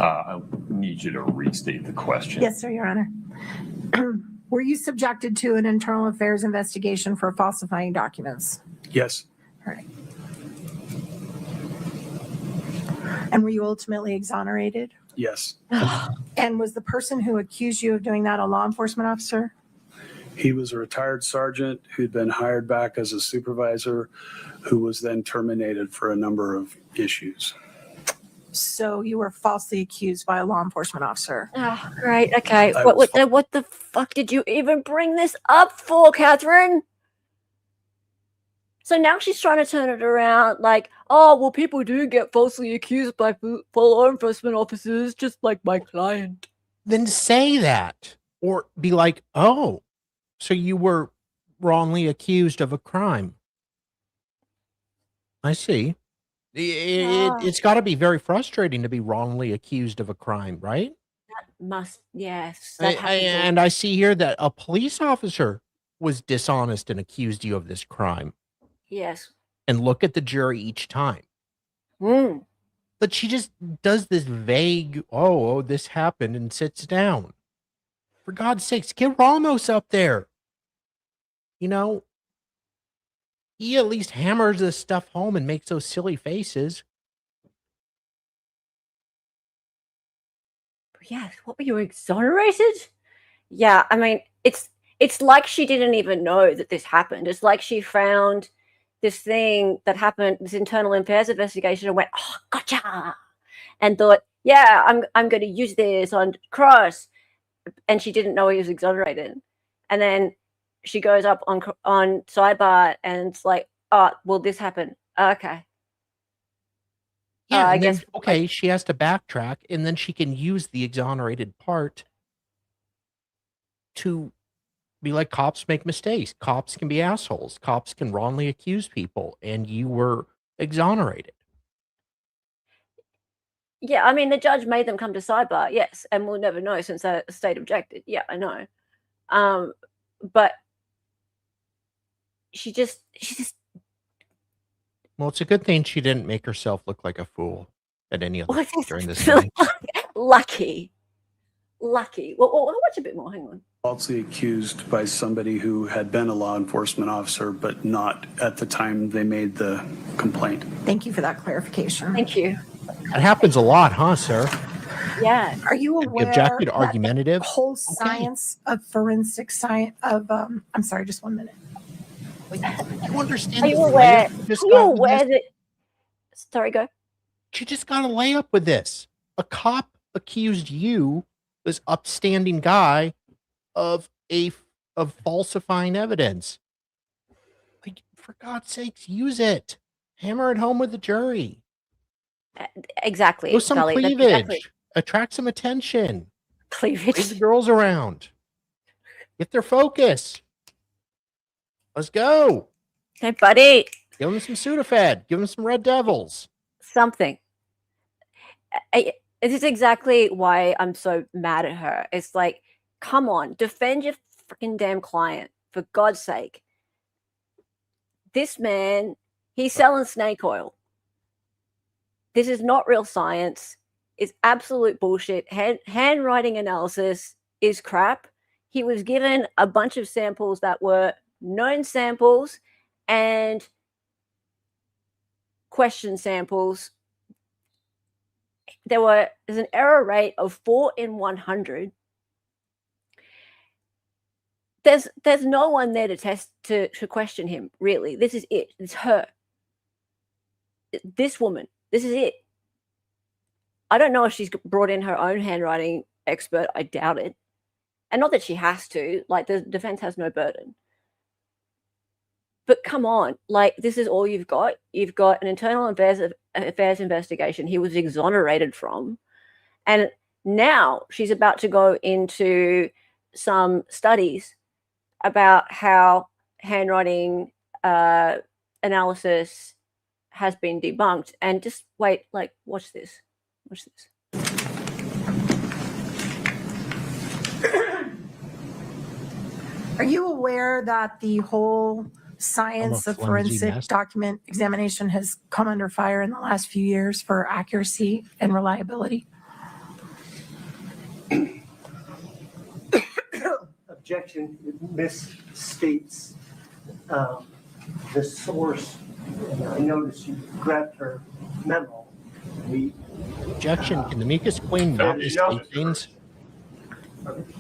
I need you to restate the question. Yes, sir, Your Honor. Were you subjected to an internal affairs investigation for falsifying documents? Yes. All right. And were you ultimately exonerated? Yes. And was the person who accused you of doing that a law enforcement officer? He was a retired sergeant who'd been hired back as a supervisor who was then terminated for a number of issues. So you were falsely accused by a law enforcement officer. Oh, great. Okay. I What was what the fuck did you even bring this up for, Catherine? So now she's trying to turn it around like, oh, well, people do get falsely accused by law enforcement officers, just like my client. Then say that, or be like, oh, so you were wrongly accused of a crime. I see. It's got to be very frustrating to be wrongly accused of a crime, right? Yes. That happens a- And I see here that a police officer was dishonest and accused you of this crime. Yes. And look at the jury each time. Mm. But she just does this vague, oh, this happened, and sits down. For God's sakes, get Ramos up there. He at least hammers this stuff home and makes those silly faces. Yes. What were you, exonerated? Yeah. I mean, it's like she didn't even know that this happened. It's like she found this thing that happened, this internal affairs investigation, and went, oh, gotcha, and thought, yeah, I'm going to use this on Cross, and she didn't know he was exonerated, and then she goes up on sidebar, and it's like, oh, well, this happened. Okay. Yeah, I and then, guess okay, she has to backtrack, and then she can use the exonerated part to be like, cops make mistakes. Cops can be assholes. Cops can wrongly accuse people, and you were exonerated. Yeah, I mean, the judge made them come to sidebar, yes, and we'll never know since the state objected. Yeah, I know. But she just Well, it's a good thing she didn't make herself look like a fool at any other What time is during this it? meeting. lucky. Well, I'll watch a bit more. Hang on. Falsely accused by somebody who had been a law enforcement officer, but not at the time they made the complaint. Thank you for that clarification. Thank you. That happens a lot, huh, sir? Yeah. Are you aware Objected, that argumentative. the whole science of forensic science of I'm sorry, just 1 minute. You understand? Are you the aware? layup she just Are you got with aware this? that? Sorry, go. She just got a layup with this. A cop accused you, this upstanding guy, of falsifying evidence. Like, for God's sakes, use it. Hammer it home with the jury. Exactly. Show some Dali, that's cleavage. exactly- Attract some attention. Bring the Cleavage. girls around. Get their focus. Let's go. Hey, buddy. Give them some Sudafed. Give them some Red Devils. Something. This is exactly why I'm so mad at her. It's like, come on, defend your freaking damn client, for God's sake. This man, he's selling snake oil. This is not real science. It's absolute bullshit. Handwriting analysis is crap. He was given a bunch of samples that were known samples and question samples. There's an error rate of 4 in 100. There's no one there to test to question him, really. This is it. It's her. This woman. This is it. I don't know if she's brought in her own handwriting expert. I doubt it. And not that she has to. Like, the defense has no burden. But come on. Like, this is all you've got. You've got an internal affairs investigation he was exonerated from. And now she's about to go into some studies about how handwriting analysis has been debunked. And just wait, like, watch this. Watch this. Are you aware that the whole science of forensic document examination has come under fire in the last few years for accuracy and reliability? Objection. It misstates the source. And I noticed you grabbed her memo. Objection. Can the amicus queen not misstate things?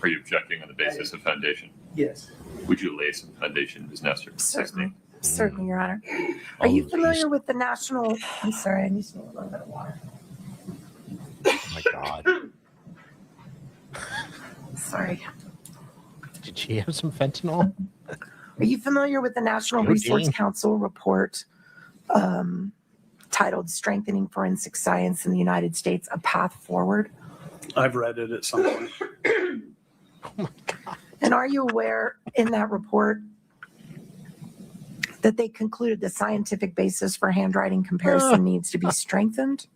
Are you objecting on the basis of foundation? Yes. Would you lay some foundation, Ms. Nestor? Certainly, Your Honor. Are you familiar with the national? I'm sorry, I need to get a little bit of water. Oh my God. Sorry. Did she have some fentanyl? Are you familiar with the National Resource Council report titled Strengthening Forensic Science in the United States, A Path Forward? I've read it at some point. Oh my God. And are you aware in that report that they concluded the scientific basis for handwriting comparison needs to be strengthened?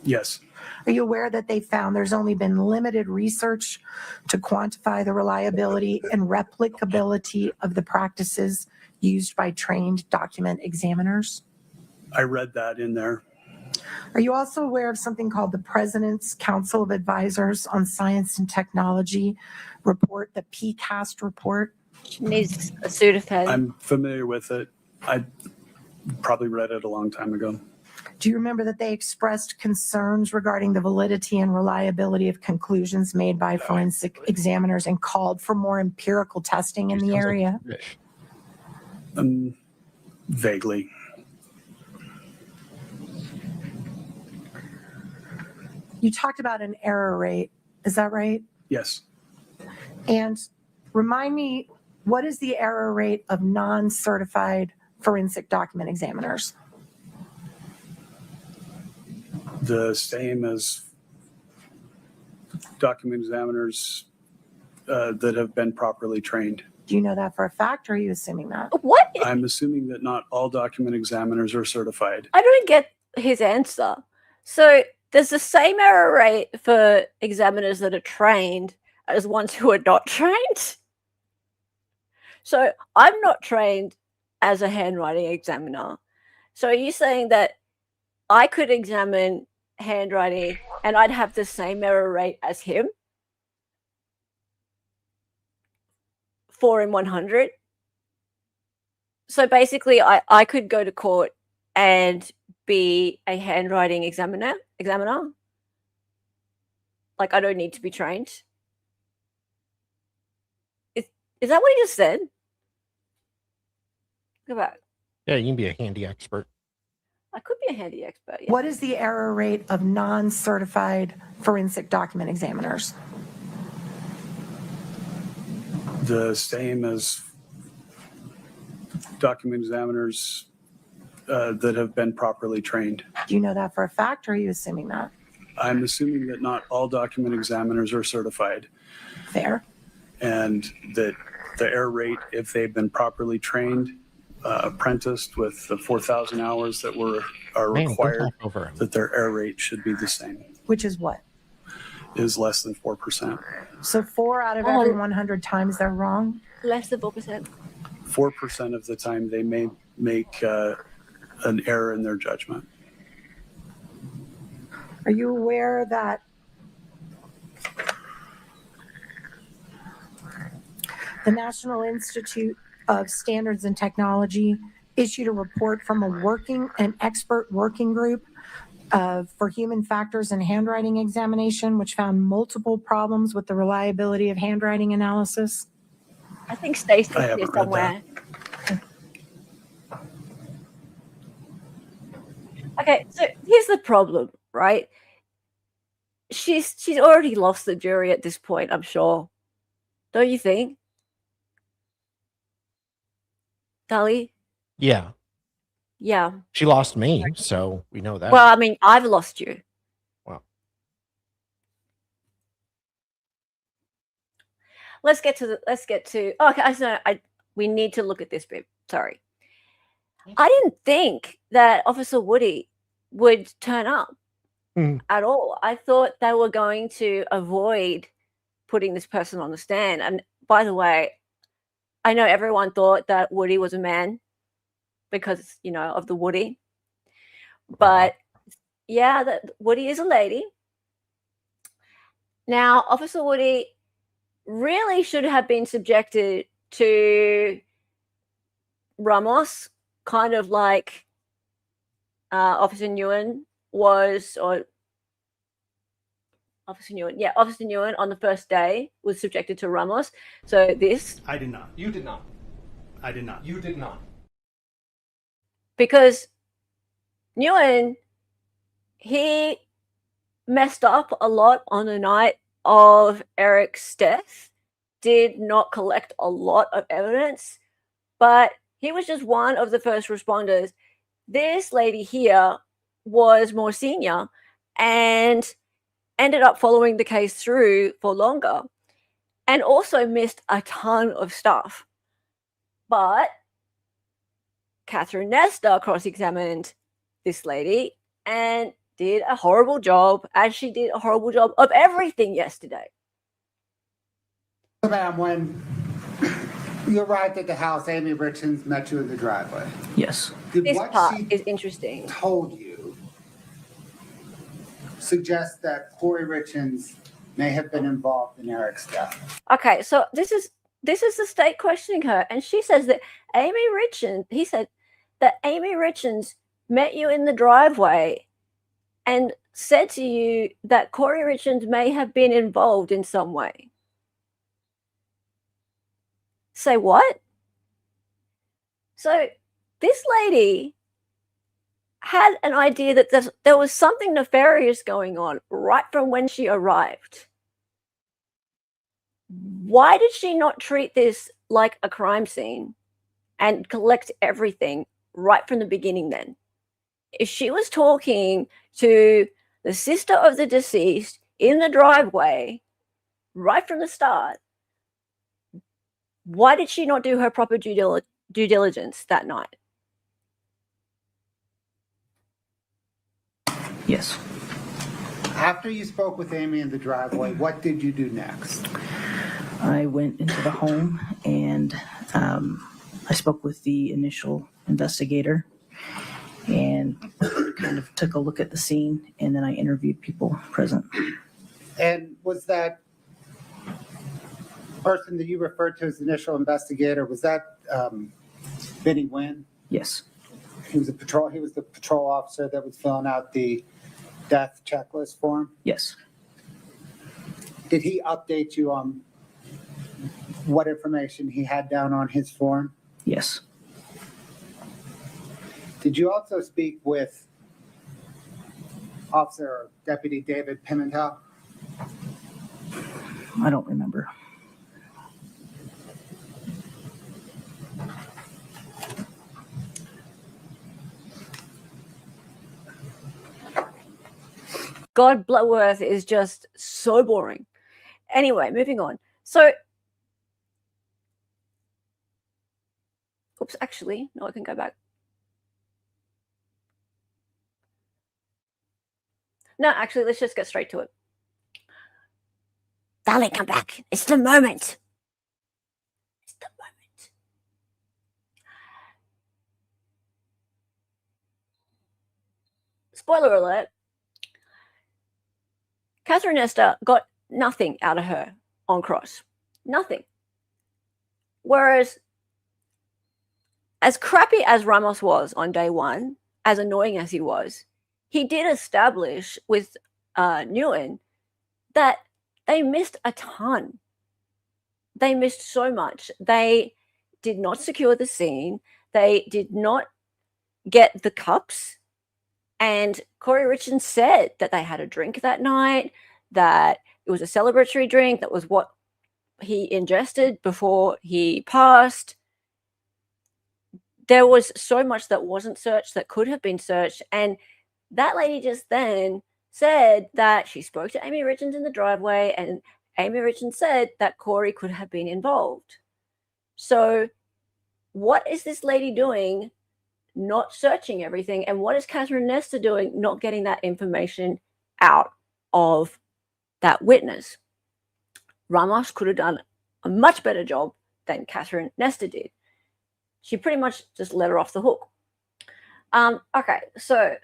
Yes. Are you aware that they found there's only been limited research to quantify the reliability and replicability of the practices used by trained document examiners? I read that in there. Are you also aware of something called the President's Council of Advisors on Science and Technology report, the PCAST report? She needs a Sudafed. I'm familiar with it. I probably read it a long time ago. Do you remember that they expressed concerns regarding the validity and reliability of conclusions made by forensic examiners and called for more empirical testing in the area? Vaguely. You talked about an error rate. Is that right? Yes. And remind me, what is the error rate of non-certified forensic document examiners? The same as document examiners that have been properly trained. Do you know that for a fact, or are you assuming that? What? I'm assuming that not all document examiners are certified. I don't get his answer. So there's the same error rate for examiners that are trained as ones who are not trained. So I'm not trained as a handwriting examiner. So are you saying that I could examine handwriting and I'd have the same error rate as him? 4 in 100? So basically I could go to court and be a handwriting examiner. Like, I don't need to be trained. Is that what he just said? Go back. Yeah, you can be a handy expert. I could be a handy expert. Yeah. What is the error rate of non-certified forensic document examiners? The same as document examiners that have been properly trained. Do you know that for a fact, or are you assuming that? I'm assuming that not all document examiners are certified. Fair. And that the error rate, if they've been properly trained, apprenticed with the 4,000 hours that are required, that their error rate should be the same. Which is what? Is less than 4%. So 4 out of every 100 times they're wrong? Less than 4%. 4% of the time they may make an error in their judgment. Are you aware that the National Institute of Standards and Technology issued a report from an expert working group for human factors and handwriting examination, which found multiple problems with the reliability of handwriting analysis? I think Stacey's I here haven't read somewhere. Okay, so here's the problem, right? She's already lost the jury at this point, I'm sure. Don't you think? Dali? Yeah. Yeah. She lost me, so we know that. Well, I mean, I've lost you. Wow. Let's get to okay, we need to look at this bit. Sorry. I didn't think that Officer Woody would turn up at all. I thought they were going to avoid putting this person on the stand. And by the way, I know everyone thought that Woody was a man because, of the Woody. But yeah, that Woody is a lady. Now, Officer Woody really should have been subjected to Ramos, kind of like Officer Nguyen was, or Officer Nguyen on the first day was subjected to Ramos. So this. I did not. You did not. I did not. You did not. Because Nguyen, he messed up a lot on the night of Eric's death, did not collect a lot of evidence, but he was just one of the first responders. This lady here was more senior and ended up following the case through for longer and also missed a ton of stuff. But Catherine Nestor cross-examined this lady and did a horrible job, as she did a horrible job of everything yesterday. Ma'am, when you arrived at the house, Amy Richins met you in the driveway. Yes. Did This what part she is interesting. told you suggest that Kouri Richins may have been involved in Eric's death? Okay, so this is the state questioning her, and she says that he said that Amy Richins met you in the driveway and said to you that Kouri Richins may have been involved in some way. Say what? So this lady had an idea that there was something nefarious going on right from when she arrived. Why did she not treat this like a crime scene and collect everything right from the beginning then? If she was talking to the sister of the deceased in the driveway right from the start, why did she not do her proper due diligence that night? Yes. After you spoke with Amy in the driveway, what did you do next? I went into the home and I spoke with the initial investigator and kind of took a look at the scene, and then I interviewed people present. And was that person that you referred to as the initial investigator, was that Vinny Nguyen? Yes. He was the patrol officer that was filling out the death checklist form? Yes. Did he update you on what information he had down on his form? Yes. Did you also speak with Officer or Deputy David Pimentel? I don't remember. God Bloodworth is just so boring. Anyway, moving on. So, oops, actually, no, I can go back. No, actually, let's just get straight to it. Dali, come back. It's the moment. It's the moment. Spoiler alert. Catherine Nestor got nothing out of her on cross. Nothing. Whereas, as crappy as Ramos was on day one, as annoying as he was, he did establish with Nguyen that they missed a ton. They missed so much. They did not secure the scene. They did not get the cups. And Kouri Richins said that they had a drink that night, that it was a celebratory drink, that was what he ingested before he passed. There was so much that wasn't searched that could have been searched. And that lady just then said that she spoke to Amy Richins in the driveway, and Amy Richins said that Kouri could have been involved. So what is this lady doing not searching everything? And what is Catherine Nestor doing not getting that information out of that witness? Ramos could have done a much better job than Catherine Nestor did. She pretty much just let her off the hook. Okay, so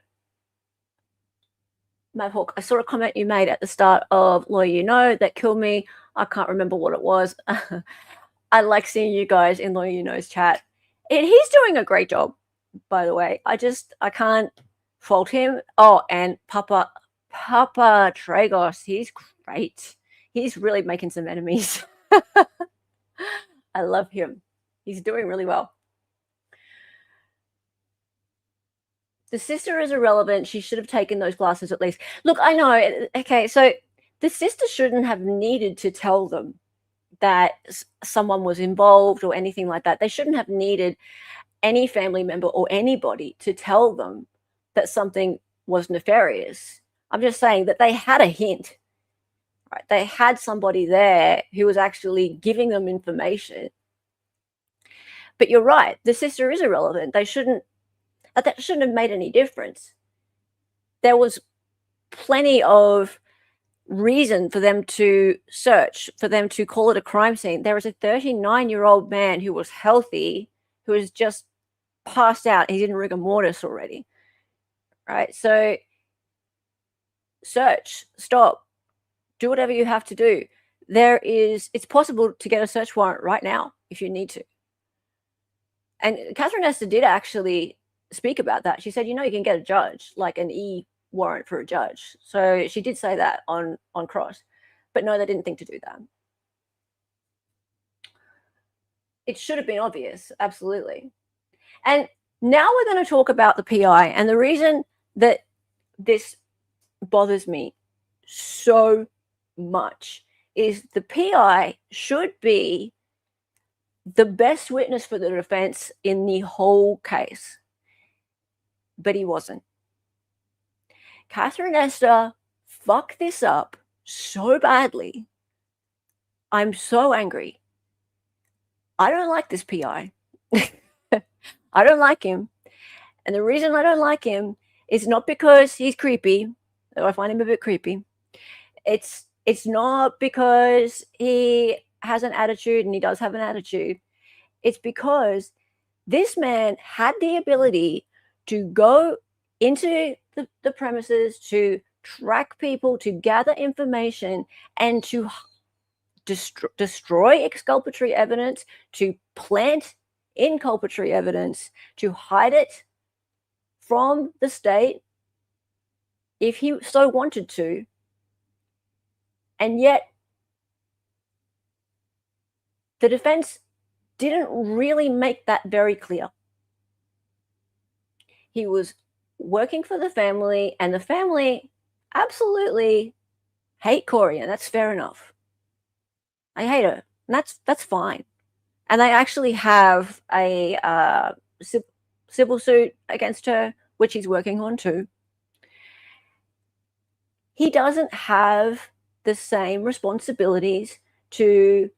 Mav Hawk, I saw a comment you made at the start of Lawyer You Know that killed me. I can't remember what it was. I like seeing you guys in Lawyer You Know's chat. And he's doing a great job, by the way. I can't fault him. Oh, and Papa Tragos, he's great. He's really making some enemies. I love him. He's doing really well. The sister is irrelevant. She should have taken those glasses at least. Look, I know. Okay, so the sister shouldn't have needed to tell them that someone was involved or anything like that. They shouldn't have needed any family member or anybody to tell them that something was nefarious. I'm just saying that they had a hint. Right? They had somebody there who was actually giving them information. But you're right. The sister is irrelevant. That shouldn't have made any difference. There was plenty of reason for them to search, for them to call it a crime scene. There was a 39-year-old man who was healthy, who was just passed out. He's in rigor mortis already. Right? So search, stop, do whatever you have to do. It's possible to get a search warrant right now if you need to. And Catherine Nestor did actually speak about that. She said, you can get a judge, like an warrant for a judge. So she did say that on cross. But no, they didn't think to do that. It should have been obvious, absolutely. And now we're going to talk about the PI. And the reason that this bothers me so much is the PI should be the best witness for the defense in the whole case. But he wasn't. Catherine Nestor fucked this up so badly. I'm so angry. I don't like this PI. I don't like him. And the reason I don't like him is not because he's creepy, though I find him a bit creepy. It's not because he has an attitude, and he does have an attitude. It's because this man had the ability to go into the premises, to track people, to gather information, and to destroy exculpatory evidence, to plant inculpatory evidence, to hide it from the state if he so wanted to. And yet, the defense didn't really make that very clear. He was working for the family, and the family absolutely hate Kouri, and that's fair enough. I hate her, and that's fine. And they actually have a civil suit against her, which he's working on too. He doesn't have the same responsibilities to...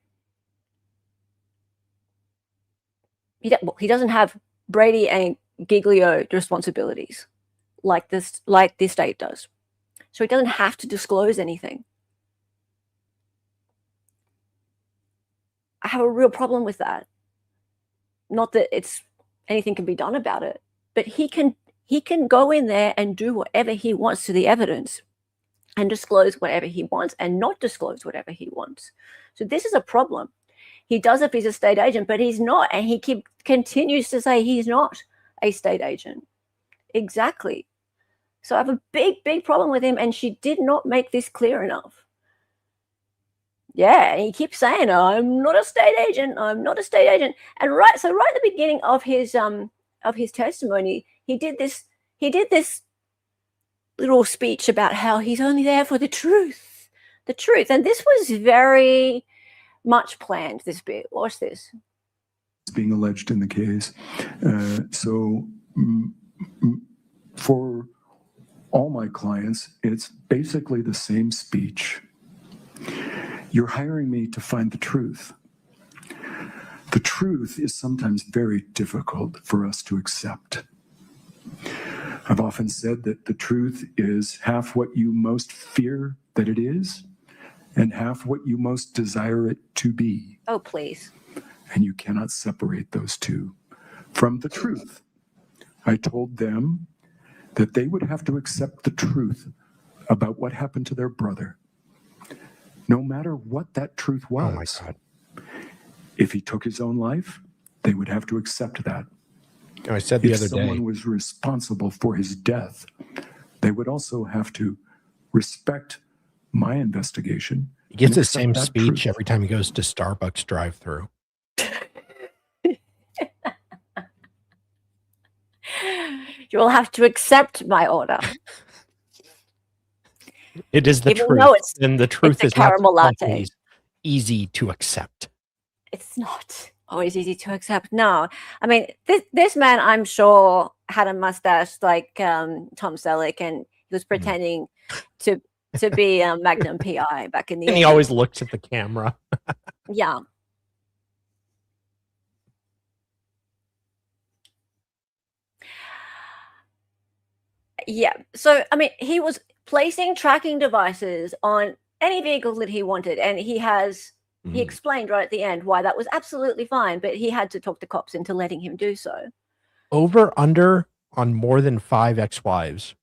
He doesn't have Brady and Giglio responsibilities like the state does. So he doesn't have to disclose anything. I have a real problem with that. Not that anything can be done about it, but he can go in there and do whatever he wants to the evidence. and disclose whatever he wants and not disclose whatever he wants. So this is a problem. He does if he's a state agent, but he's not. And he continues to say he's not a state agent. Exactly. So I have a big, big problem with him. And she did not make this clear enough. Yeah, and he keeps saying, oh, I'm not a state agent. I'm not a state agent. And right at the beginning of his testimony, he did this little speech about how he's only there for the truth. And this was very much planned, this bit. Watch this. It's being alleged in the case. For all my clients, it's basically the same speech. You're hiring me to find the truth. The truth is sometimes very difficult for us to accept. I've often said that the truth is half what you most fear that it is, and half what you most desire it to be. Oh, please. And you cannot separate those two from the truth. I told them that they would have to accept the truth about what happened to their brother, no matter what that truth was. Oh my God. If he took his own life, they would have to accept that. I said the If other day, someone was responsible for his death, they would also have to respect my investigation. he gets and the accept same that speech truth. every time he goes to Starbucks drive-through. You will have to accept my order. It is the Even truth, though it's- and the truth a is not caramel latte. always easy to accept. It's not always easy to accept. No. I mean, this man, I'm sure, had a mustache like Tom Selleck, and he was pretending to be Magnum PI back in the And he 80s. always looks at the camera. Yeah. Yeah. So, I mean, he was placing tracking devices on any vehicle that he wanted. And he explained right at the end why that was absolutely fine, but he had to talk the cops into letting him do so. Over under on more than 5 ex-wives.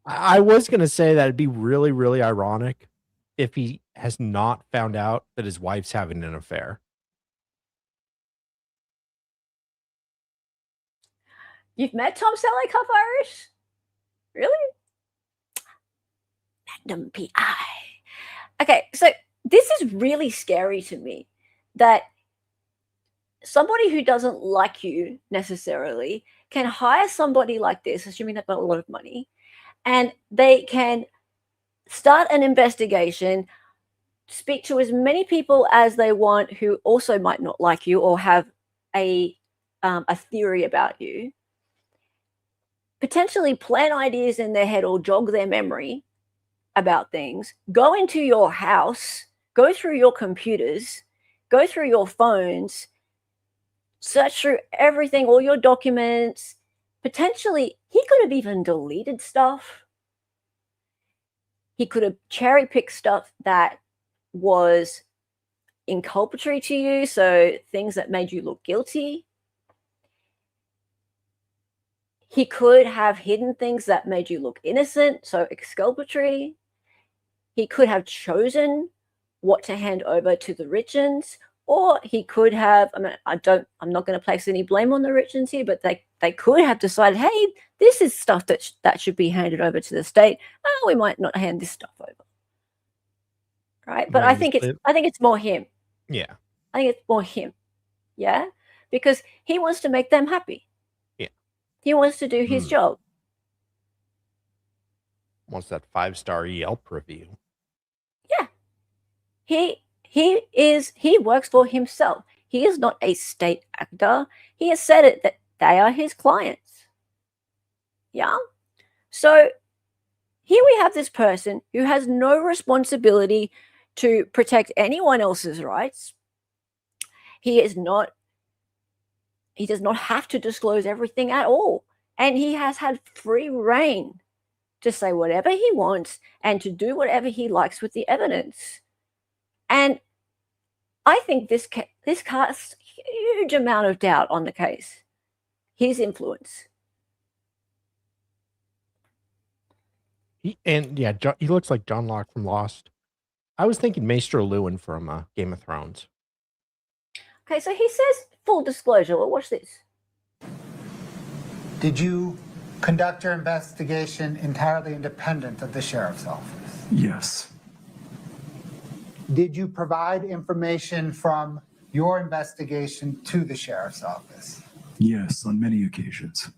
I was going to say that it'd be really, really ironic if he has not found out that his wife's having an affair. You've met Tom Selleck, half Irish? Really? Magnum PI. Okay, so this is really scary to me, that somebody who doesn't like you necessarily can hire somebody like this, assuming they've got a lot of money, and they can start an investigation, speak to as many people as they want who also might not like you or have a theory about you, potentially plan ideas in their head or jog their memory about things, go into your house, go through your computers, go through your phones, search through everything, all your documents. Potentially, he could have even deleted stuff. He could have cherry-picked stuff that was inculpatory to you, so things that made you look guilty. He could have hidden things that made you look innocent, so exculpatory. He could have chosen what to hand over to the Richins, or he could have, I mean, I'm not going to place any blame on the Richins here, but they could have decided, hey, this is stuff that should be handed over to the state. Oh, we might not hand this stuff over. Right? But I think it's more him. Yeah. I think it's more him. Yeah? Because he wants to make them happy. Yeah. He wants to do his job. Wants that 5-star Yelp review. Yeah. He works for himself. He is not a state actor. He has said it that they are his clients. Yeah. So here we have this person who has no responsibility to protect anyone else's rights. He does not have to disclose everything at all. And he has had free reign to say whatever he wants and to do whatever he likes with the evidence. And I think this casts a huge amount of doubt on the case. His influence. He looks like John Locke from Lost. I was thinking Maestro Lewin from Game of Thrones. Okay, so he says full disclosure. Well, watch this. Did you conduct your investigation entirely independent of the sheriff's office? Yes. Did you provide information from your investigation to the sheriff's office? Yes, on many occasions.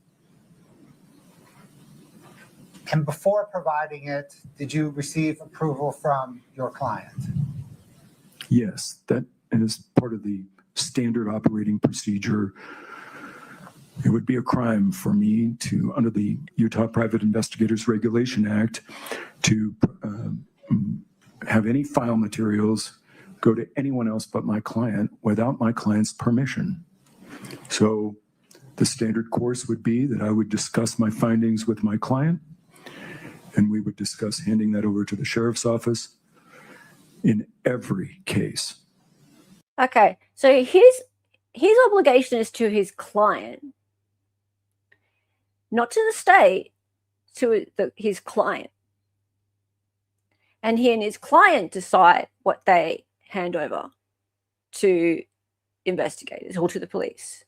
And before providing it, did you receive approval from your client? Yes, that is part of the standard operating procedure. It would be a crime for me to, under the Utah Private Investigators Regulation Act, to have any file materials go to anyone else but my client without my client's permission. So the standard course would be that I would discuss my findings with my client, and we would discuss handing that over to the sheriff's office in every case. Okay, so his obligation is to his client, not to the state, to his client. And he and his client decide what they hand over to investigators or to the police.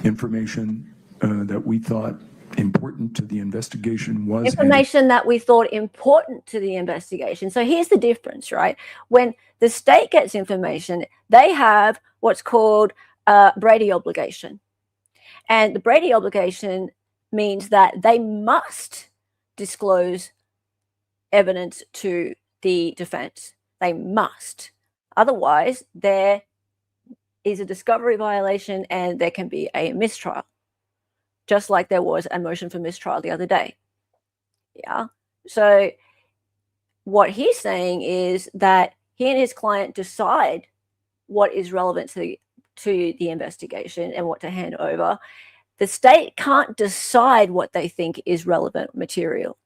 Information that we thought important to the investigation was information that we thought important to the investigation. So here's the difference, right? When the state gets information, they have what's called a Brady obligation. And the Brady obligation means that they must disclose evidence to the defense. They must. Otherwise, there is a discovery violation and there can be a mistrial, just like there was a motion for mistrial the other day. Yeah. So what he's saying is that he and his client decide what is relevant to the investigation and what to hand over. The state can't decide what they think is relevant material.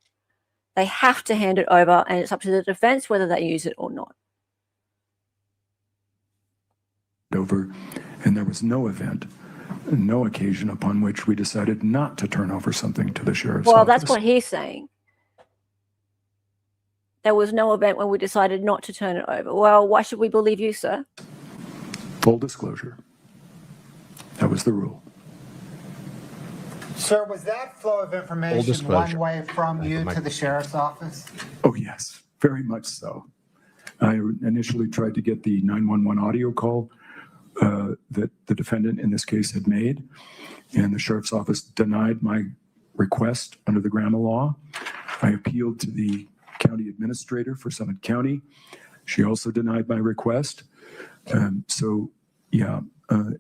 They have to hand it over, and it's up to the defense whether they use it or not. over, and there was no event, no occasion upon which we decided not to turn over something to the sheriff's office. That's what he's saying. There was no event when we decided not to turn it over. Well, why should we believe you, sir? Full disclosure. That was the rule. Sir, was that flow of information one way from you to the sheriff's office? Oh, yes, very much so. I initially tried to get the 911 audio call that the defendant in this case had made, and the sheriff's office denied my request under the Grandma law. I appealed to the county administrator for Summit County. She also denied my request.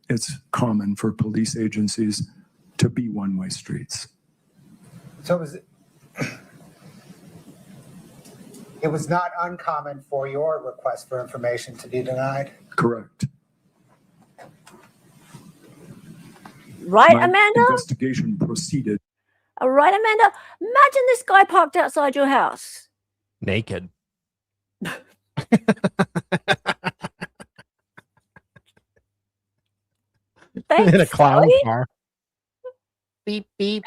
It's common for police agencies to be one-way streets. So it was not uncommon for your request for information to be denied? Correct. Right, My Amanda? Investigation proceeded. All right, Amanda. Imagine this guy parked outside your house. Naked. Thanks, in a clown Sally. car. Beep, beep.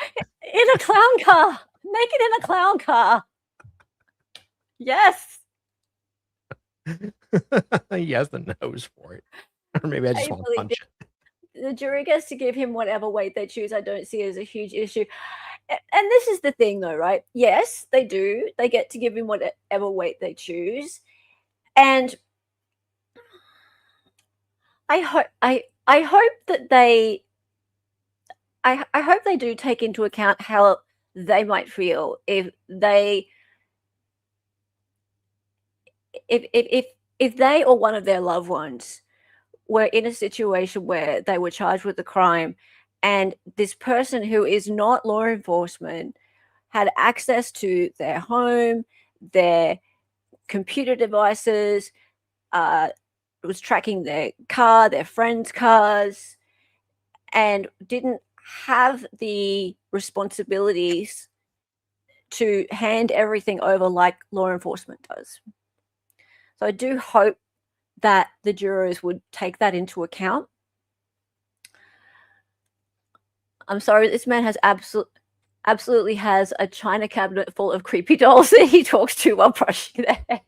In a clown car. Naked in a clown car. Yes. He has the nose for it. Or maybe I just want to punch it. The jury gets to give him whatever weight they choose. I don't see it as a huge issue. And this is the thing, though, right? Yes, they do. They get to give him whatever weight they choose. And I hope that they I hope they do take into account how they might feel if they or one of their loved ones were in a situation where they were charged with a crime and this person who is not law enforcement had access to their home, their computer devices, was tracking their car, their friends' cars, and didn't have the responsibilities to hand everything over like law enforcement does. So I do hope that the jurors would take that into account. I'm sorry, this man has absolutely has a china cabinet full of creepy dolls that he talks to while brushing their hair.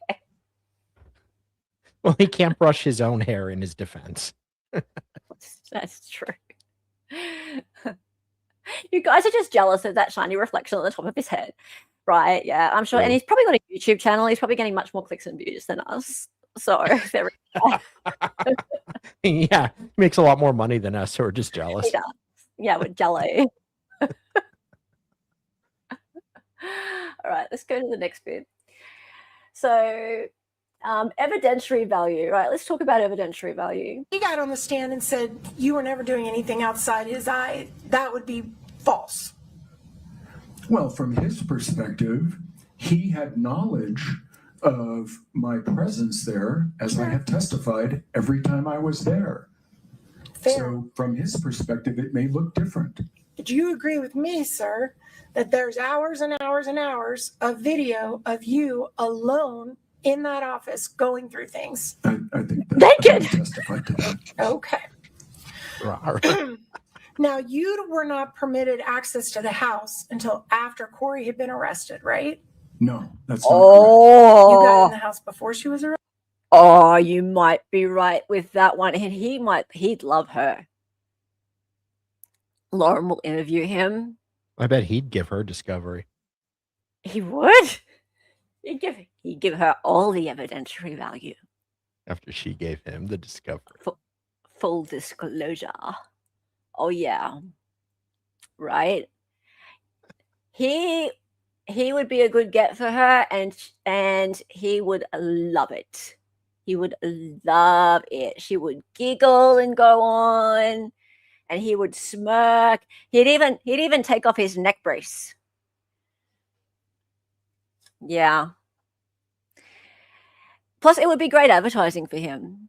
Well, he can't brush his own hair in his defense. That's true. You guys are just jealous of that shiny reflection on the top of his head, right? Yeah, I'm sure. And True. he's probably got a YouTube channel. He's probably getting much more clicks and views than us. So there Yeah, makes a lot more money than us, so we're just jealous. he does. Yeah, we're jelly. All right, let's go to the next bit. So, evidentiary value, right? Let's talk about evidentiary value. He got on the stand and said you were never doing anything outside his eye. That would be false. Well, from his perspective, he had knowledge of my presence there, as I have testified every time I was there. Fair. So from his perspective, it may look different. But you agree with me, sir, that there's hours and hours and hours of video of you alone in that office going through things. I think that I testified to that. Okay. Right. Now, you were not permitted access to the house until after Kouri had been arrested, right? No, that's not correct. You got Oh, in the house before she was arrested? oh, you might be right with that one. And he'd love her. Lauren will interview him. I bet he'd give her discovery. He would. He'd give her all the evidentiary value. After she gave him the discovery. Full disclosure. Oh yeah. Right. He would be a good get for her, and he would love it. He would love it. She would giggle and go on, and he would smirk. He'd even take off his neck brace. Yeah. Plus, it would be great advertising for him.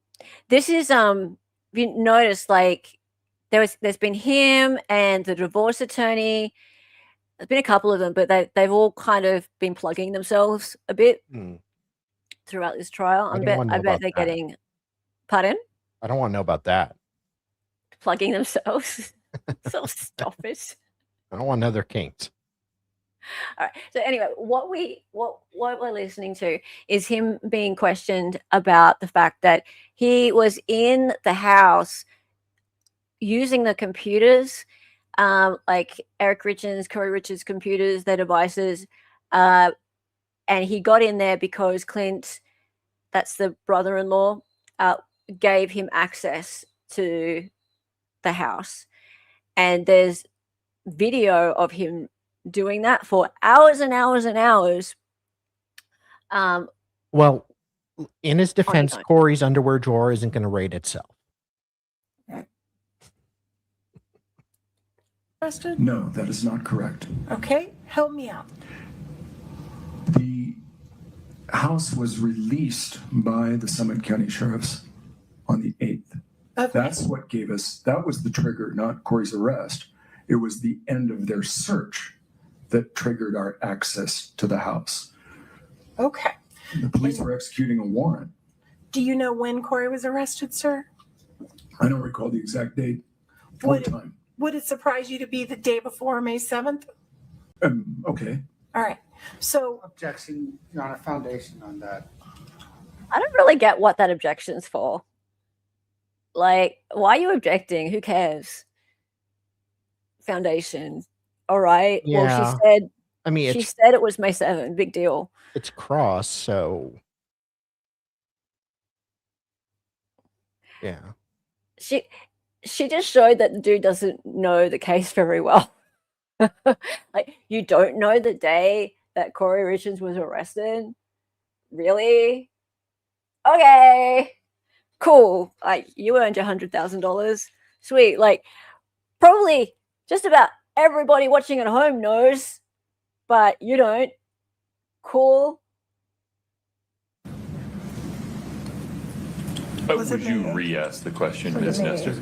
This is if you notice, like there's been him and the divorce attorney. There's been a couple of them, but they've all kind of been plugging themselves a bit throughout this trial. I bet they're getting. Pardon? I don't want to know about that. Plugging themselves. So stop it. I don't want to know their kinks. All right. So anyway, what we're listening to is him being questioned about the fact that he was in the house using the computers, like Eric Richins, Kouri Richins' computers, their devices, and he got in there because Clint, that's the brother-in-law, gave him access to the house, and there's video of him doing that for hours and hours and hours. Well, in his defense, own. Kouri's underwear drawer isn't going to rate itself. Arrested? No, that is not correct. Okay, help me out. The house was released by the Summit County Sheriffs on the 8th. Okay. That's what gave us, that was the trigger, not Kouri's arrest. It was the end of their search that triggered our access to the house. Okay. The police were executing a warrant. Do you know when Kouri was arrested, sir? I don't recall the exact date or time. Would it surprise you to be the day before May 7th? Okay. All right. So Objection, Your Honor, foundation on that. I don't really get what that objection's for. Like, why are you objecting? Who cares? Foundation. All right. Yeah. Well, she said. I mean, she said it was May 7th. Big deal. It's cross, so yeah. She just showed that the dude doesn't know the case very well. Like, you don't know the day that Kouri Richins was arrested? Really? Okay. Cool. Like, you earned your $100,000. Sweet. Like, probably just about everybody watching at home knows, but you don't. Cool. Would you re-ask the question, Ms. Nestor?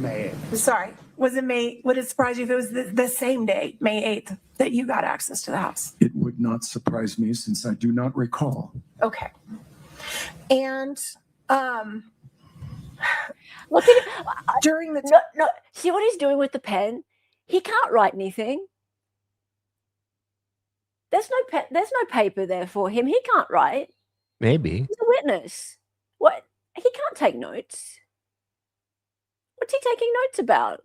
Sorry. Was it May? Would it surprise you if it was the same day, May 8th, that you got access to the house? It would not surprise me since I do not recall. Okay. And look at during the no. See what he's doing with the pen? He can't write anything. There's no paper there for him. He can't write. Maybe. He's a witness. What? He can't take notes. What's he taking notes about?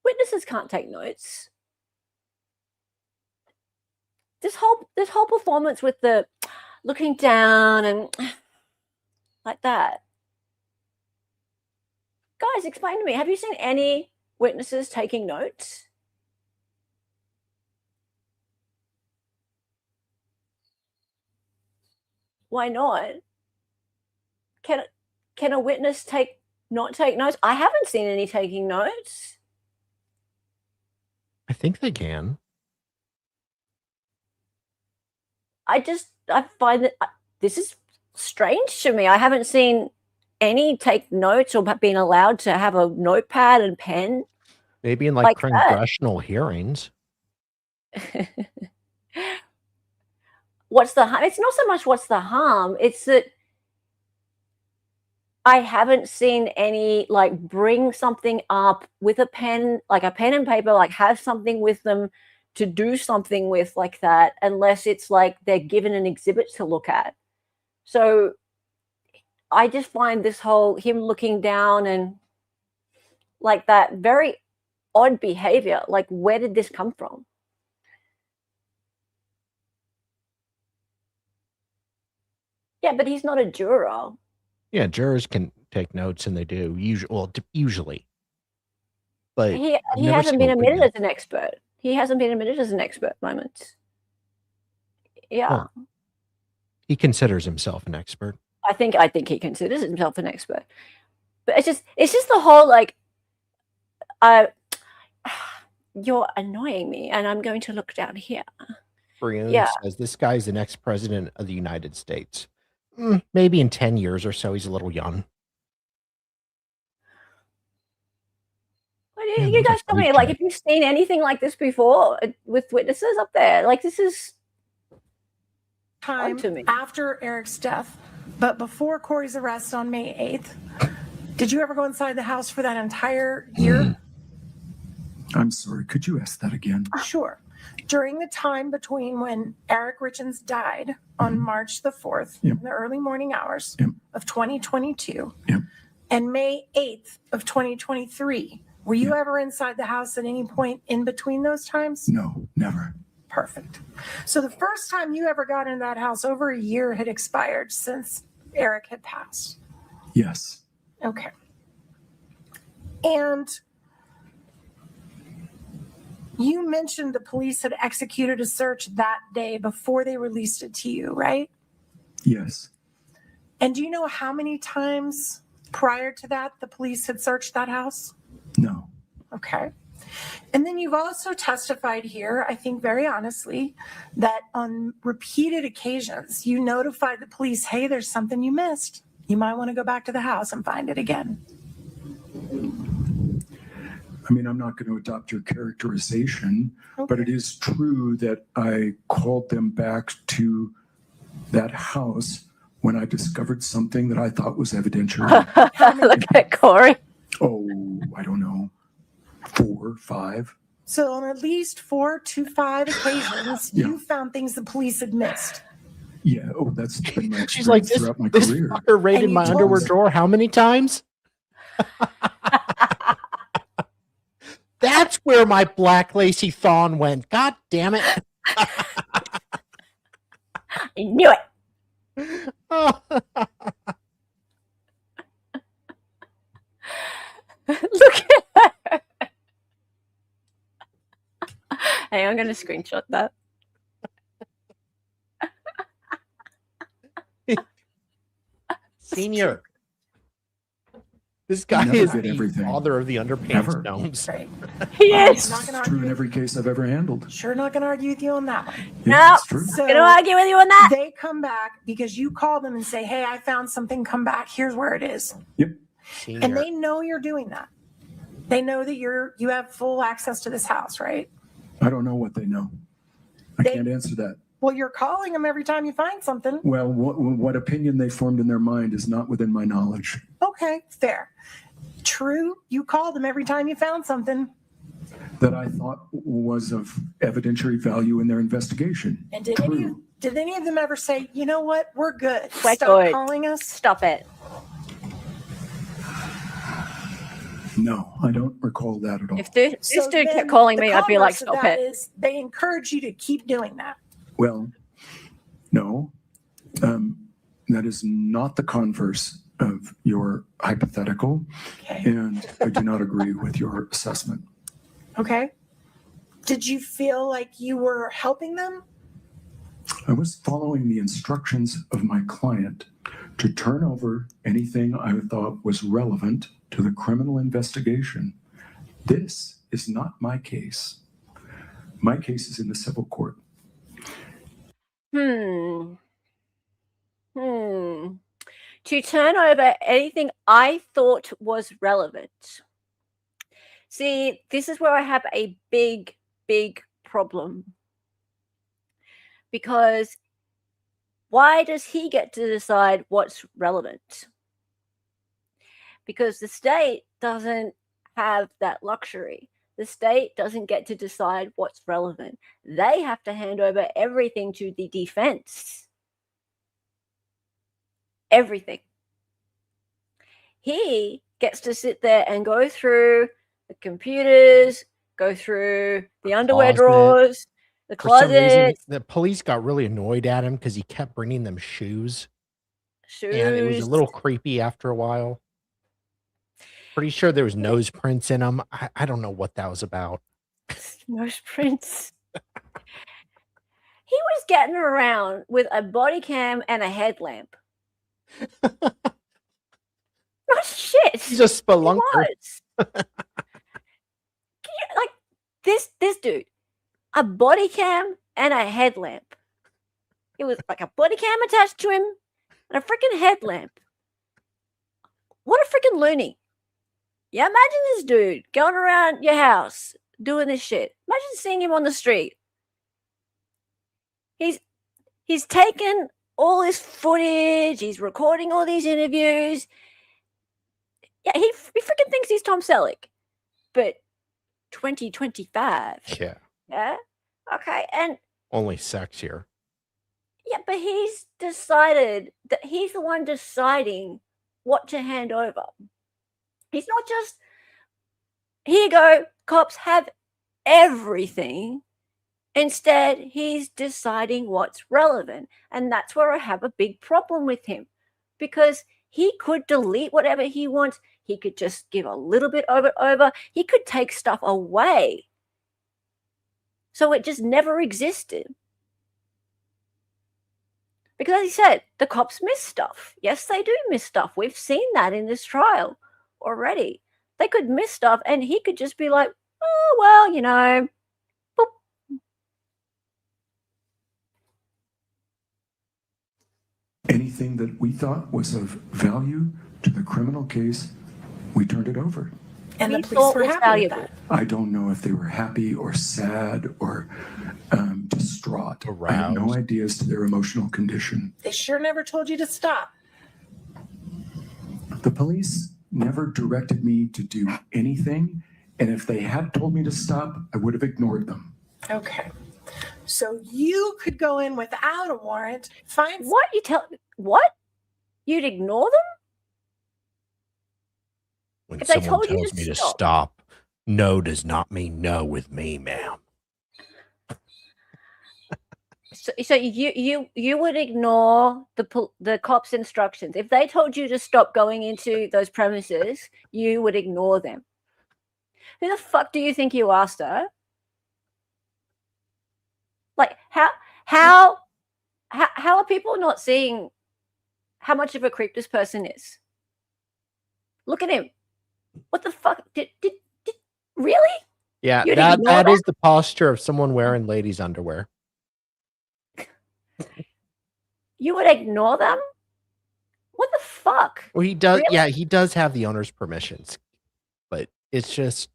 Witnesses can't take notes. This whole performance with the looking down and like that. Guys, explain to me, have you seen any witnesses taking notes? Why not? Can a witness not take notes? I haven't seen any taking notes. I think they can. I find that this is strange to me. I haven't seen any take notes or been allowed to have a notepad and pen. Maybe in like congressional hearings. What's the harm? It's not so much what's the harm. It's that I haven't seen any bring something up with a pen, like a pen and paper, have something with them to do something with like that, unless it's they're given an exhibit to look at. So I just find this whole him looking down and like that very odd behavior. Where did this come from? Yeah, but he's not a juror. Yeah, jurors can take notes, and they do usually. But he hasn't been admitted as an expert. He hasn't been admitted as an expert moments. Yeah. Well, he considers himself an expert. I think he considers himself an expert. But it's just the whole you're annoying me, and I'm going to look down here. Brian says this guy's the next president of the United States. Maybe in 10 years or so. He's a little young. You guys tell me, if you've seen anything like this before with witnesses up there, this is time to me. After Eric's death, but before Kouri's arrest on May 8th. Did you ever go inside the house for that entire year? I'm sorry, could you ask that again? Sure. During the time between when Eric Richins died on March the 4th, in the early morning hours of 2022, and May 8th of 2023, were you ever inside the house at any point in between those times? No, never. Perfect. So the first time you ever got into that house, over a year had expired since Eric had passed. Yes. Okay. And you mentioned the police had executed a search that day before they released it to you, right? Yes. And do you know how many times prior to that the police had searched that house? No. Okay. And then you've also testified here, I think very honestly, that on repeated occasions you notified the police, hey, there's something you missed. You might want to go back to the house and find it again. I mean, I'm not going to adopt your characterization, but it is true that I called them back to that house when I discovered something that I thought was evidentiary. Look at Kouri. Oh, I don't know, 4, 5. So on at least 4 to 5 occasions, you found things the police had missed. Yeah, that's been my experience. She's like, throughout my this career. fucker raided my underwear drawer how many times? That's where my black lacy thong went. God damn it. I knew it. Look at her. Hey, I'm going to screenshot that. Senior. This guy is the father of the underpants gnomes. Right. He is. It's true in every case I've ever handled. Sure not going to argue with you on that one. No, true. I'm going to argue with you on that. They come back because you call them and say, hey, I found something, come back. Here's where it is. Yep. Senior. And they know you're doing that. They know that you have full access to this house, right? I don't know what they know. I can't answer that. Well, you're calling them every time you find something. Well, what opinion they formed in their mind is not within my knowledge. Okay, fair. True, you called them every time you found something. that I thought was of evidentiary value in their investigation. And did any of them ever say, you know what, we're good, We're stop good. calling us? Stop it. No, I don't recall that at all. If this So dude then kept calling the me, I'd be like, converse of stop that it. is they encourage you to keep doing that. Well, no, that is not the converse of your hypothetical, Okay. and I do not agree with your assessment. Okay. Did you feel like you were helping them? I was following the instructions of my client to turn over anything I thought was relevant to the criminal investigation. This is not my case. My case is in the civil court. To turn over anything I thought was relevant. See, this is where I have a big, big problem. Because why does he get to decide what's relevant? Because the state doesn't have that luxury. The state doesn't get to decide what's relevant. They have to hand over everything to the defense. Everything. He gets to sit there and go through the computers, go through the underwear closet. drawers, the For some reason, closet, the police got really annoyed at him because he kept bringing them shoes. shoes. And it was a little creepy after a while. Pretty sure there was nose prints in them. I don't know what that was about. Nose prints. He was getting around with a body cam and a headlamp. No shit. He's a spelunker. Like this dude, a body cam and a headlamp. It was like a body cam attached to him and a freaking headlamp. What a freaking loony. Yeah, imagine this dude going around your house doing this shit. Imagine seeing him on the street. He's taken all this footage. He's recording all these interviews. Yeah, he freaking thinks he's Tom Selleck. But 2025. Yeah. Yeah? Okay, and Only sexier. yeah, but he's decided that he's the one deciding what to hand over. He's not just, here you go, cops have everything. Instead, he's deciding what's relevant. And that's where I have a big problem with him. Because he could delete whatever he wants. He could just give a little bit over. He could take stuff away. So it just never existed. Because as he said, the cops miss stuff. Yes, they do miss stuff. We've seen that in this trial already. They could miss stuff and he could just be like, oh, well, you know, boop. Anything that we thought was of value to the criminal case, we turned it over. And We the police thought were it was happy with valuable. that. I don't know if they were happy or sad or distraught. I have no Aroused. idea as to their emotional condition. They sure never told you to stop. The police never directed me to do anything, and if they had told me to stop, I would have ignored them. Okay. So you could go in without a warrant, find What? You'd ignore them? When If they someone told you tells to me to stop. stop, no does not mean no with me, ma'am. So you would ignore the cops' instructions. If they told you to stop going into those premises, you would ignore them. Who the fuck do you think you are, sir? Like how are people not seeing how much of a creep this person is? Look at him. What the fuck? Did really? Yeah, You'd that ignore is the posture of someone wearing ladies' underwear. You would ignore them? What the fuck? Well, he does. Really? Yeah, he does have the owner's permissions, but it's just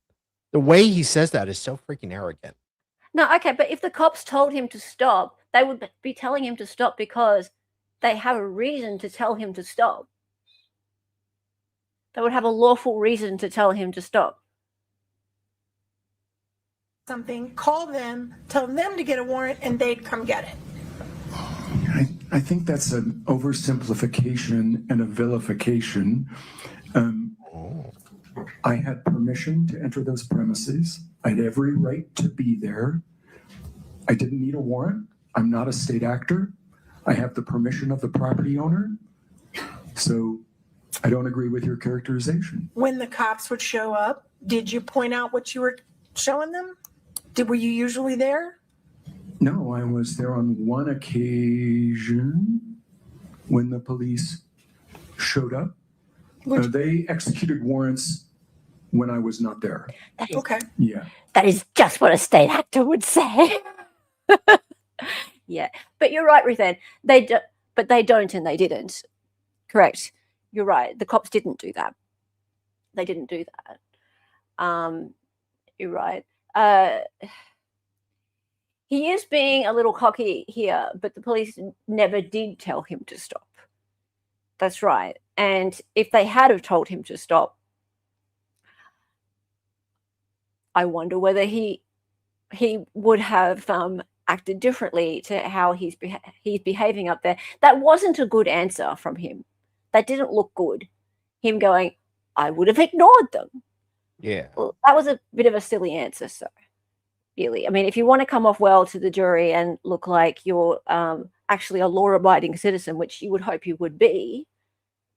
the way he says that is so freaking arrogant. No, okay, but if the cops told him to stop, they would be telling him to stop because they have a reason to tell him to stop. They would have a lawful reason to tell him to stop. something, call them, tell them to get a warrant, and they'd come get it. I think that's an oversimplification and a vilification. I had permission to enter those premises. I had every right to be there. I didn't need a warrant. I'm not a state actor. I have the permission of the property owner. So I don't agree with your characterization. When the cops would show up, did you point out what you were showing them? Were you usually there? No, I was there on one occasion when the police showed up. They executed warrants when I was not there. Okay. Yeah. That is just what a state actor would say. Yeah, but you're right, Ruth Ann. But they don't and they didn't. Correct. You're right. The cops didn't do that. They didn't do that. You're right. He is being a little cocky here, but the police never did tell him to stop. That's right. And if they had have told him to stop, I wonder whether he would have acted differently to how he's behaving up there. That wasn't a good answer from him. That didn't look good. Him going, I would have ignored them. Yeah. Well, that was a bit of a silly answer, so really. I mean, if you want to come off well to the jury and look like you're actually a law-abiding citizen, which you would hope you would be,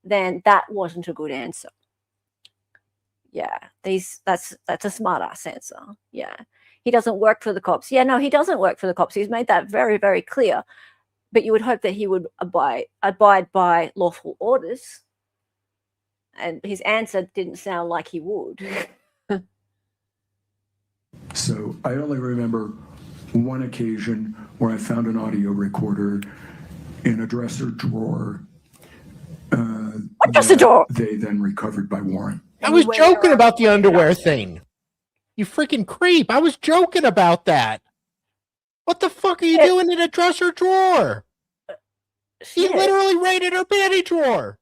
then that wasn't a good answer. Yeah, that's a smart-ass answer. Yeah. He doesn't work for the cops. Yeah, no, he doesn't work for the cops. He's made that very, very clear. But you would hope that he would abide by lawful orders. And his answer didn't sound like he would. So I only remember one occasion where I found an audio recorder in a dresser drawer. Dresser drawer? They then recovered by warrant. I was joking about the underwear thing. You freaking creep. I was joking about that. What the fuck are you doing in a dresser drawer? He literally raided her panty drawer.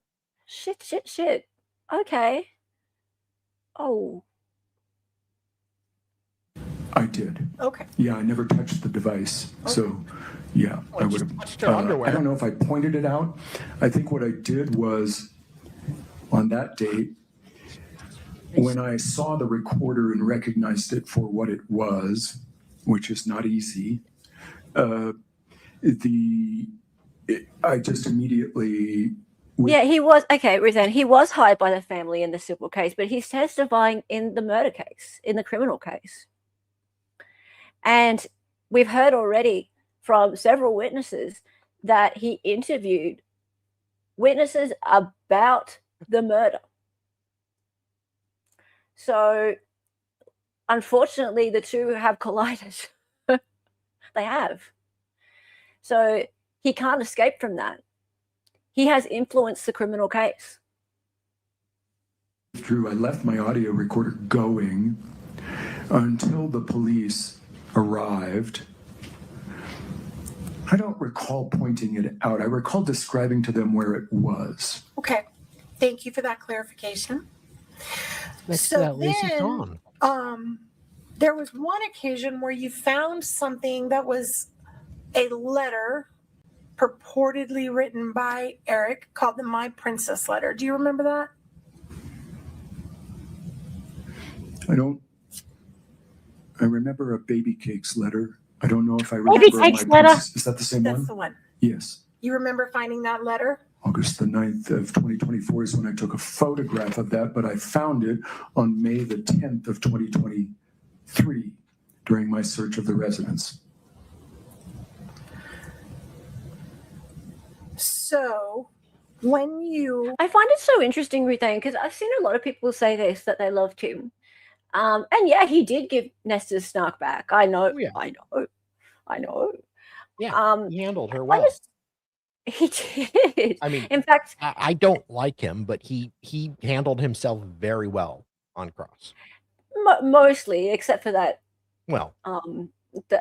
Shit. Okay. Oh. I did. Okay. Yeah, I never touched the device. Okay. So, yeah, I would have. Touched her underwear. I don't know if I pointed it out. I think what I did was, on that date, when I saw the recorder and recognized it for what it was, which is not easy, I just immediately... Yeah, he was, okay, Rizan, he was hired by the family in the civil case, but he's testifying in the murder case, in the criminal case. And we've heard already from several witnesses that he interviewed witnesses about the murder. So, unfortunately, the two have collided. They have. So, he can't escape from that. He has influenced the criminal case. Drew, I left my audio recorder going until the police arrived. I don't recall pointing it out. I recall describing to them where it was. Okay. Thank you for that clarification. So then, there was one occasion where you found something that was a letter purportedly written by Eric called the My Princess letter. Do you remember that? I remember a Baby Cakes letter. I don't know if I remember Baby Cakes letter? Is that the same one? That's the one. Yes. You remember finding that letter? August the 9th of 2024 is when I took a photograph of that, but I found it on May the 10th of 2023 during my search of the residence. So when you... I find it so interesting, Ruthane, because I've seen a lot of people say this, that they loved him. And yeah, he did give Nesta's snark back. I know. Yeah. I know. Yeah, he handled her well. He did. I mean, in fact, I don't like him, but he handled himself very well on cross. Mostly, except for that. Well,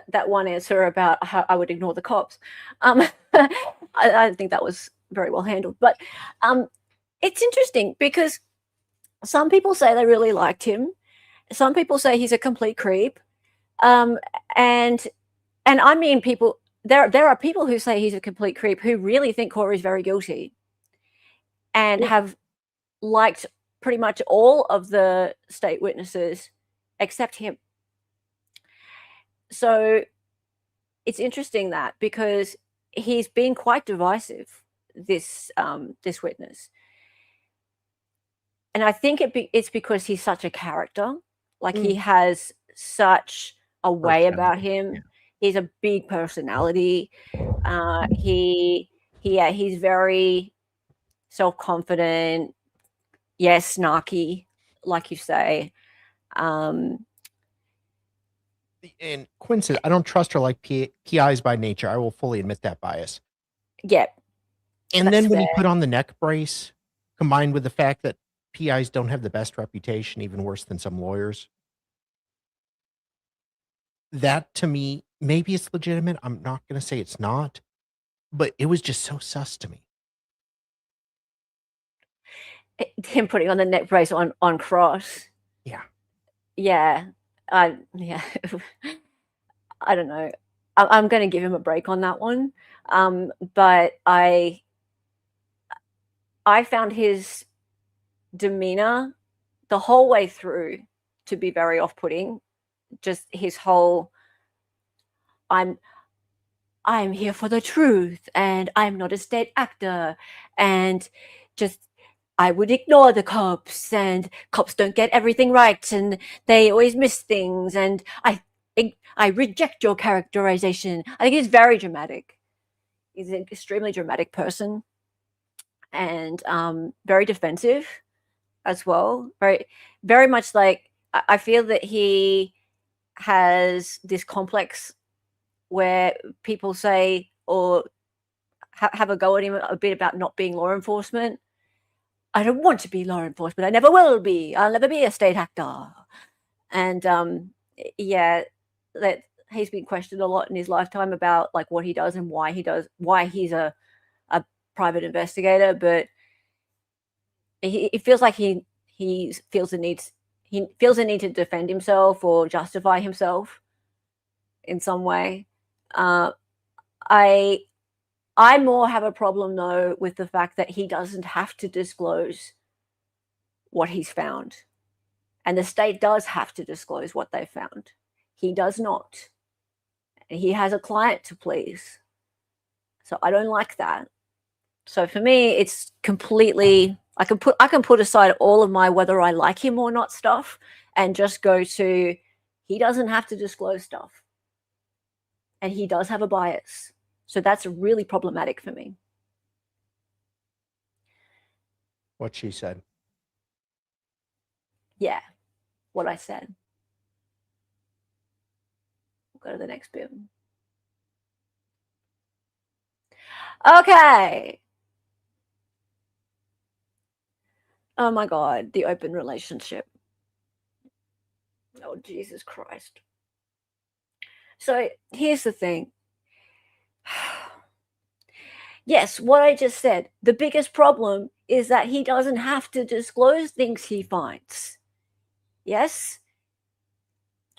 that one answer about how I would ignore the cops. I think that was very well handled. But it's interesting because some people say they really liked him. Some people say he's a complete creep. And I mean, people, there are people who say he's a complete creep who really think Kouri's very guilty and have liked pretty much all of the state witnesses except him. So it's interesting that, because he's been quite divisive, this this witness. And I think it's because he's such a character. Like, he has such a way about him. Yeah. He's a big personality. He's very self-confident. Yes, snarky, like you say. And Quinn says, I don't trust her like PIs by nature. I will fully admit that bias. Yeah. And That's then when he fair. put on the neck brace, combined with the fact that PIs don't have the best reputation, even worse than some lawyers, that to me, maybe it's legitimate. I'm not going to say it's not, but it was just so sus to me. Him putting on the neck brace on Cross. Yeah. Yeah. Yeah. I don't know. I'm going to give him a break on that one. But I found his demeanor the whole way through to be very off-putting. Just his whole, I'm here for the truth, and I'm not a state actor, and just I would ignore the cops, and cops don't get everything right, and they always miss things, and I reject your characterization. I think he's very dramatic. He's an extremely dramatic person, and very defensive as well. Very, very much like, I feel that he has this complex where people say, or have a go at him a bit about not being law enforcement. I don't want to be law enforcement. I never will be. I'll never be a state actor. And yeah, that he's been questioned a lot in his lifetime about like what he does and why he's a private investigator. But it feels like he feels the need to defend himself or justify himself in some way. I more have a problem though with the fact that he doesn't have to disclose what he's found, and the state does have to disclose what they found. He does not, and he has a client to please. So I don't like that. So for me, it's completely, I can put aside all of my whether I like him or not stuff and just go to, he doesn't have to disclose stuff, and he does have a bias. So that's really problematic for me. What she said. Yeah, what I said. We'll go to the next bit. Okay. Oh my God, the open relationship. Oh, Jesus Christ. So here's the thing. Yes, what I just said, the biggest problem is that he doesn't have to disclose things he finds. Yes?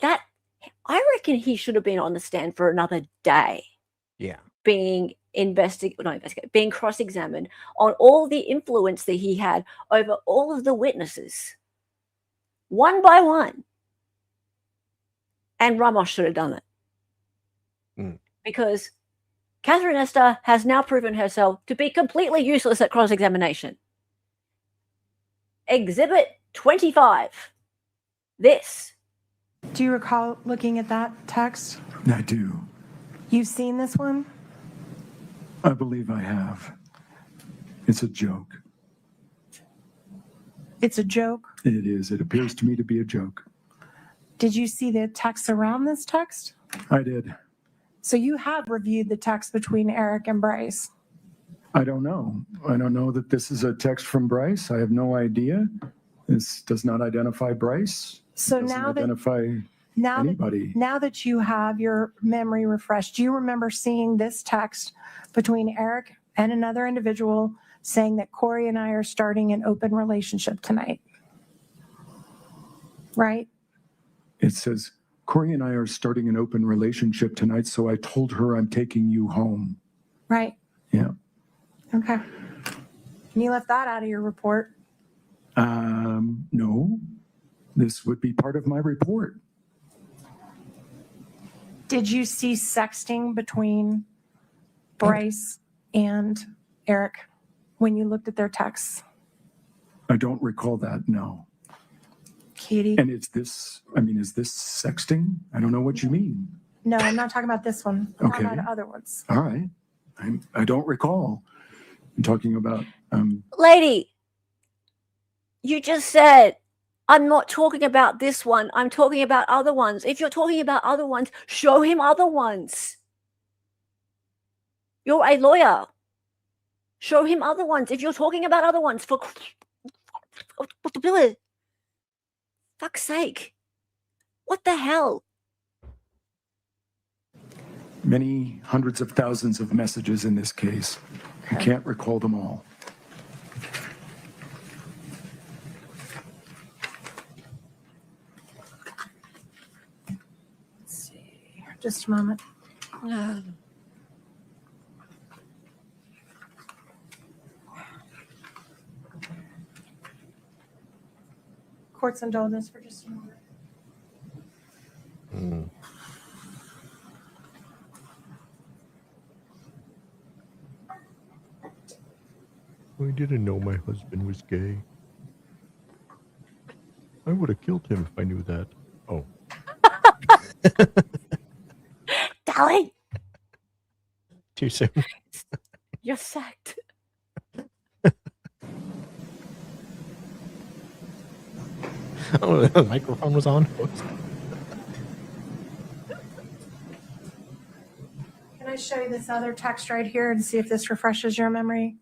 That, I reckon he should have been on the stand for another day. Yeah. Being being cross-examined on all the influence that he had over all of the witnesses, one by one. And Ramos should have done it. Because Catherine Esther has now proven herself to be completely useless at cross-examination. Exhibit 25. This. Do you recall looking at that text? I do. You've seen this one? I believe I have. It's a joke. It's a joke? It is. It appears to me to be a joke. Did you see the text around this text? I did. So you have reviewed the text between Eric and Bryce? I don't know. I don't know that this is a text from Bryce. I have no idea. This does not identify Bryce. So Doesn't now that identify anybody. now that you have your memory refreshed, do you remember seeing this text between Eric and another individual saying that Kouri and I are starting an open relationship tonight? Right? It says Kouri and I are starting an open relationship tonight, so I told her I'm taking you home. Right. Yeah. Okay. And you left that out of your report. No, this would be part of my report. Did you see sexting between Bryce and Eric when you looked at their texts? I don't recall that, no. Katie? And is this sexting? I don't know what you mean. No, I'm not talking about this one. I'm talking Okay. about other ones. All right. I don't recall. I'm talking about... Lady, you just said, I'm not talking about this one. I'm talking about other ones. If you're talking about other ones, show him other ones. You're a lawyer. Show him other ones. If you're talking about other ones, for fuck's sake. What the hell? Many hundreds of thousands of messages in this case. I can't recall them all. Let's see. Just a moment. Court's indulgence for just a moment. I didn't know my husband was gay. I would have killed him if I knew that. Oh. Dali, Too soon. you're sacked. Oh, the microphone was on. Whoops. Can I show you this other text right here and see if this refreshes your memory?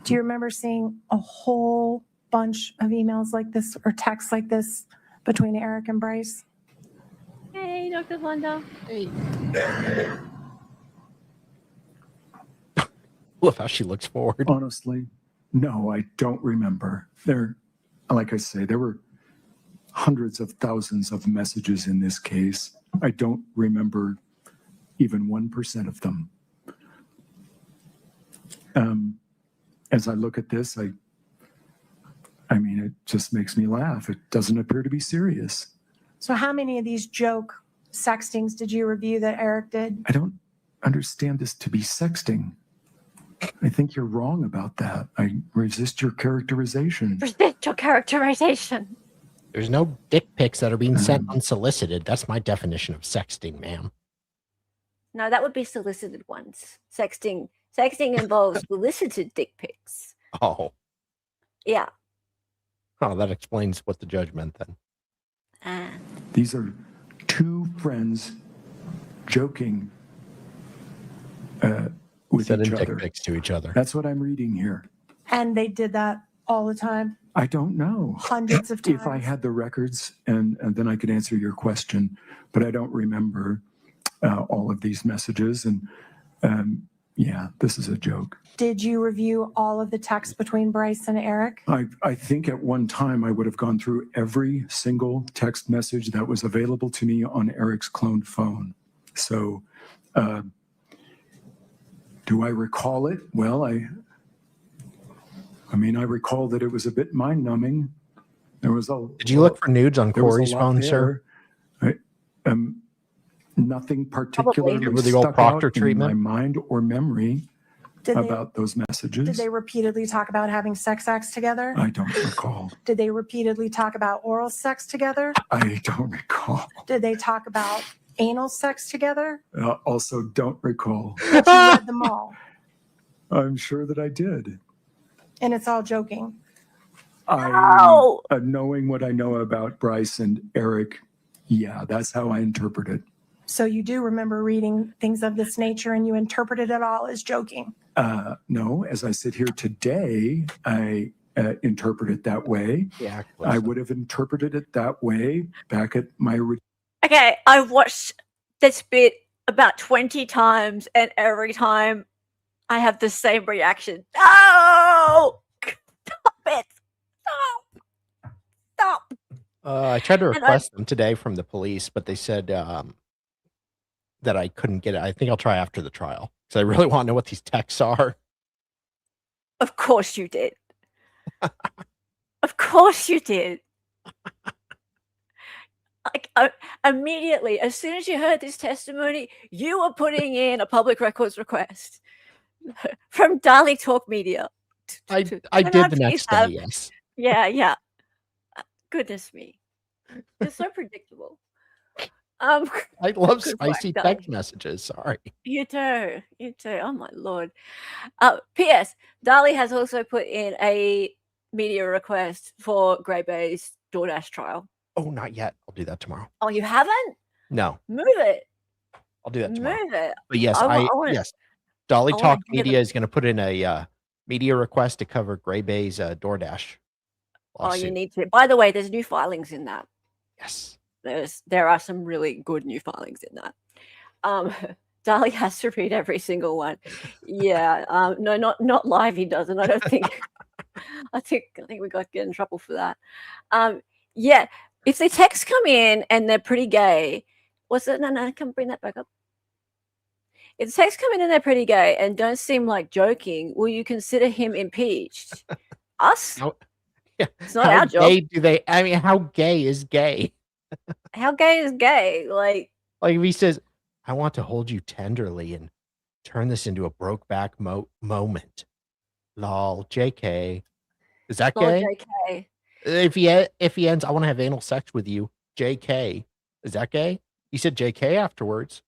Do you remember seeing a whole bunch of emails like this or texts like this between Eric and Bryce? Hey, Dr. Wanda. Hey. Love how she looks forward. Honestly, no, I don't remember. Like I say, there were hundreds of thousands of messages in this case. I don't remember even 1% of them. As I look at this, I mean, it just makes me laugh. It doesn't appear to be serious. So how many of these joke sextings did you review that Eric did? I don't understand this to be sexting. I think you're wrong about that. I resist your characterization. Resist your characterization. There's no dick pics that are being sent unsolicited. That's my definition of sexting, ma'am. No, that would be solicited ones. Sexting involves solicited dick pics. Oh. Yeah. Oh, that explains what the judge meant then. These are two friends joking with Sending each dick other. pics to each other. That's what I'm reading here. And they did that all the time? I don't know. Hundreds of times? If I had the records, and then I could answer your question, but I don't remember all of these messages. And yeah, this is a joke. Did you review all of the texts between Bryce and Eric? I think at one time I would have gone through every single text message that was available to me on Eric's cloned phone. So do I recall it? Well, I mean, I recall that it was a bit mind-numbing. There was a. Did you look for nudes on Kouri's phone, sir? Nothing particularly Give her the old stuck Proctor out treatment. in my mind or memory about those Did messages. they repeatedly talk about having sex acts together? I don't recall. Did they repeatedly talk about oral sex together? I don't recall. Did they talk about anal sex together? Also, don't recall. But you read them all, I'm sure that I did. and it's all joking. Knowing what I know about Bryce and Eric, yeah, that's how I interpret it. So you do remember reading things of this nature, and you interpreted it all as joking. No, as I sit here today, I interpret it that way. Yeah, I would have interpreted it that way back at my. Okay, I've watched this bit about 20 times, and every time I have the same reaction. No! Stop it! Stop! Stop! I tried to And request them today from the police, but they said that I couldn't get it. I think I'll try after the trial because I really want to know what these texts are. Of course you did. Of course you did. Like, immediately, as soon as you heard this testimony, you were putting in a public records request from Dali Talk Media. I Can did the please next day, have- yes. Yeah. Goodness me. You're so predictable. I love good spicy work, text Dali. messages. Sorry. You do. Oh my Lord. P.S. Dali has also put in a media request for Grey Bay's DoorDash trial. Oh, not yet. I'll do that tomorrow. Oh, you haven't? No, Move it. I'll do that tomorrow. Move it. But yes, yes. Dolly Talk Media is going to put in a media request to cover Grey Bay's DoorDash lawsuit. Oh, you need to. By the way, there's new filings in that. Yes. There are some really good new filings in that. Dali has to read every single one. Yeah. No, not live. He doesn't. I don't think. I think we got to get in trouble for that. Yeah. If the texts come in and they're pretty gay, what's it? No, come bring that back up. If the texts come in and they're pretty gay and don't seem like joking, will you consider him impeached? Us? Yeah. It's not our job. How gay is gay? How gay is gay? Like if he says, I want to hold you tenderly and turn this into a Brokeback moment. Lol, JK. Is that gay? JK. If he ends, I want to have anal sex with you. JK. Is that gay? He said JK afterwards.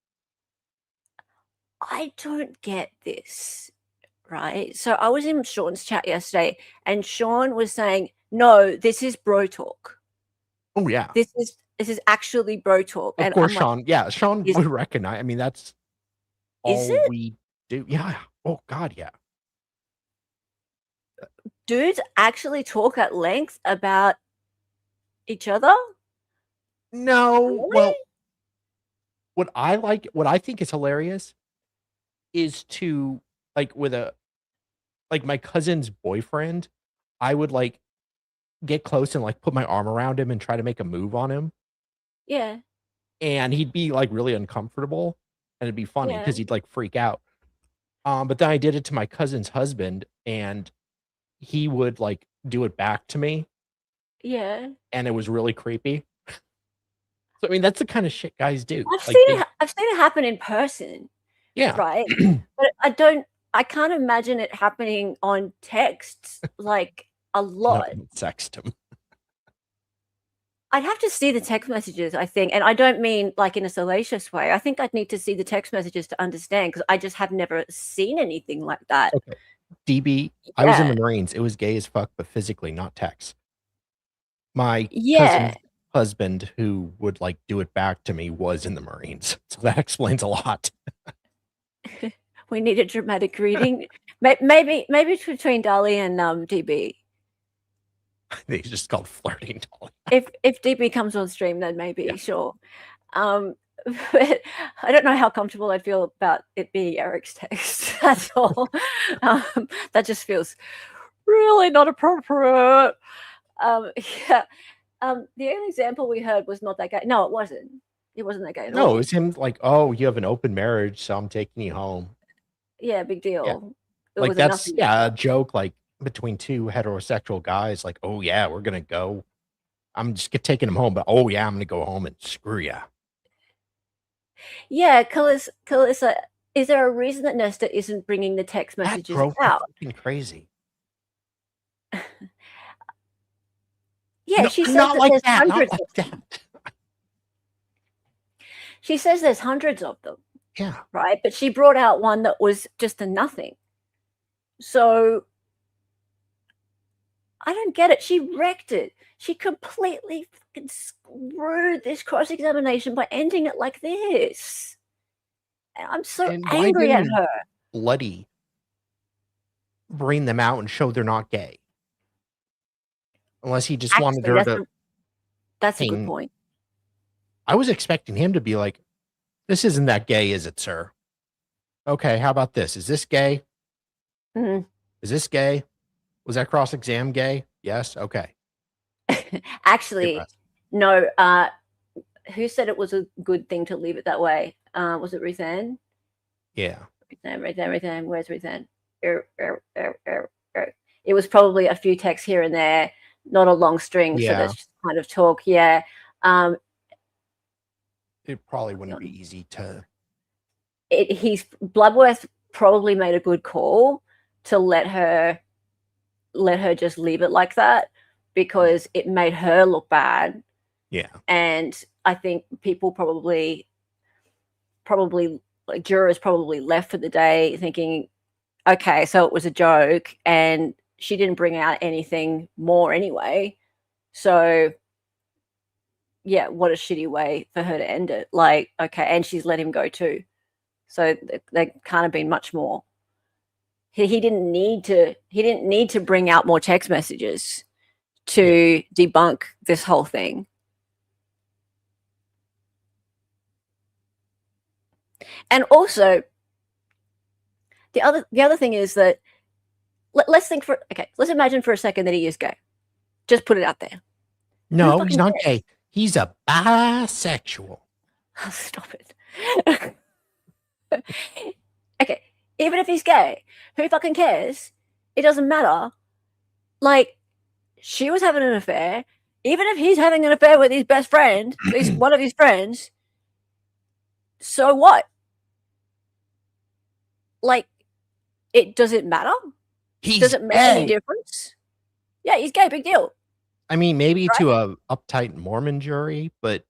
I don't get this, right? So I was in Sean's chat yesterday and Sean was saying, no, this is bro talk. Oh, yeah. This is actually bro talk. Of course, Sean. Sean would recognize. I mean, that's all we do. Yeah. Oh, God, yeah. Dudes actually talk at length about each other? No. Really? Well, what I think is hilarious is to with my cousin's boyfriend, I would get close and put my arm around him and try to make a move on him. Yeah. And he'd be really uncomfortable and it'd be funny because Yeah. he'd freak out. But then I did it to my cousin's husband and he would do it back to me. Yeah. And it was really creepy. So I mean, that's the kind of shit guys do. I've seen it happen in person. Yeah. Right. But I can't imagine it happening on texts a lot. Sext him. I'd have to see the text messages, I think. And I don't mean in a salacious way. I think I'd need to see the text messages to understand because I just have never seen anything like that. Okay. DB, I was in the Marines. It was gay as fuck, but physically, not text. My cousin's husband, who would do it back to me, was in the Marines. So that explains a lot. We need a dramatic reading. Maybe it's between Dali and DB. They just called flirting Dali. If DB comes on stream, then maybe, sure. But I don't know how comfortable I'd feel about it being Eric's text. That's all. That just feels really not appropriate. The only example we heard was not that gay. No, it wasn't. It wasn't that gay at all. No, it was him oh, you have an open marriage, so I'm taking you home. Yeah, big deal. Yeah. That's a joke between two heterosexual guys. Oh yeah, we're gonna go. I'm just taking him home, but oh yeah, I'm gonna go home and screw ya. Yeah, Calissa, is there a reason that Nesta isn't bringing the text messages out? Fucking crazy. Yeah, no, she says not that like there's that. hundreds. Not like that. She says there's hundreds of them. Yeah. Right, but she brought out one that was just a nothing. So I don't get it. She wrecked it. She completely fucking screwed this cross-examination by ending it like this. And I'm so angry at her. Bloody bring them out and show they're not gay. Unless he just wanted her to. That's a good point. I was expecting him to be this isn't that gay, is it, sir? Okay, how about this? Is this gay? Mm. Is this gay? Was that cross-exam gay? Yes. Okay. Actually, no. Who said it was a good thing to leave it that way? Was it Ruth Ann? Yeah. Ruth Ann. Where's Ruth Ann? It was probably a few texts here and there, not a long string for this kind of talk. Yeah. It probably wouldn't be easy to. Bloodworth probably made a good call to let her just leave it like that, because it made her look bad. Yeah. And I think people probably like jurors probably left for the day thinking, okay, so it was a joke and she didn't bring out anything more anyway. So yeah, what a shitty way for her to end it. Like, okay, and she's let him go too. So there can't have been much more. He didn't need to bring out more text messages to debunk this whole thing. And also, the other thing is that let's imagine for a second that he is gay. Just put it out there. No, he's not gay. He's a bisexual. Oh, stop it. Okay, even if he's gay, who fucking cares? It doesn't matter. Like, she was having an affair. Even if he's having an affair with his best friend, one of his friends, so what? Like, does it matter? Does it make any difference? Yeah, he's gay, big deal. I mean, maybe to a uptight Mormon jury, but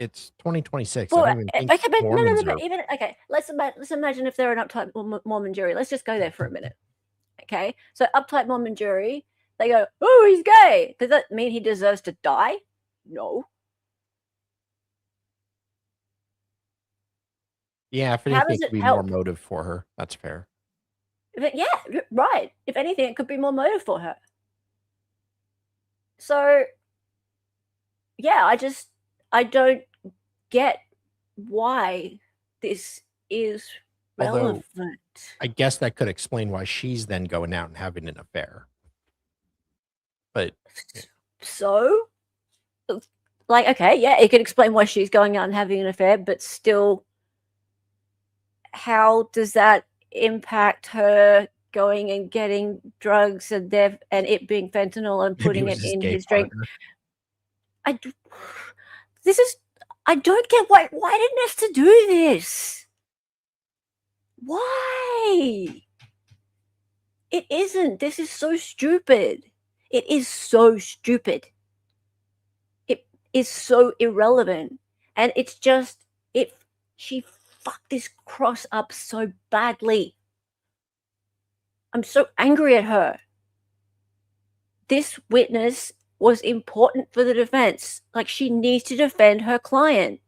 it's 2026. Well, I don't even think Mormons are... even let's imagine if they're an uptight Mormon jury. Let's just go there for a minute. Okay, so uptight Mormon jury, they go, oh, he's gay. Does that mean he deserves to die? No. Yeah, if anything, it could be more motive for her. That's fair. Yeah, right. If anything, it could be more motive for her. So, yeah, I don't get why this is relevant. Although, I guess that could explain why she's then going out and having an affair. But so, like, okay, yeah, it could explain why she's going out and having an affair, but still, how does that impact her going and getting drugs and it being fentanyl and putting it in his drink? I don't get why didn't have to do this? Why? It isn't. This is so stupid. It is so stupid. It is so irrelevant. And it's just, she fucked this cross up so badly. I'm so angry at her. This witness was important for the defense. Like, she needs to defend her client.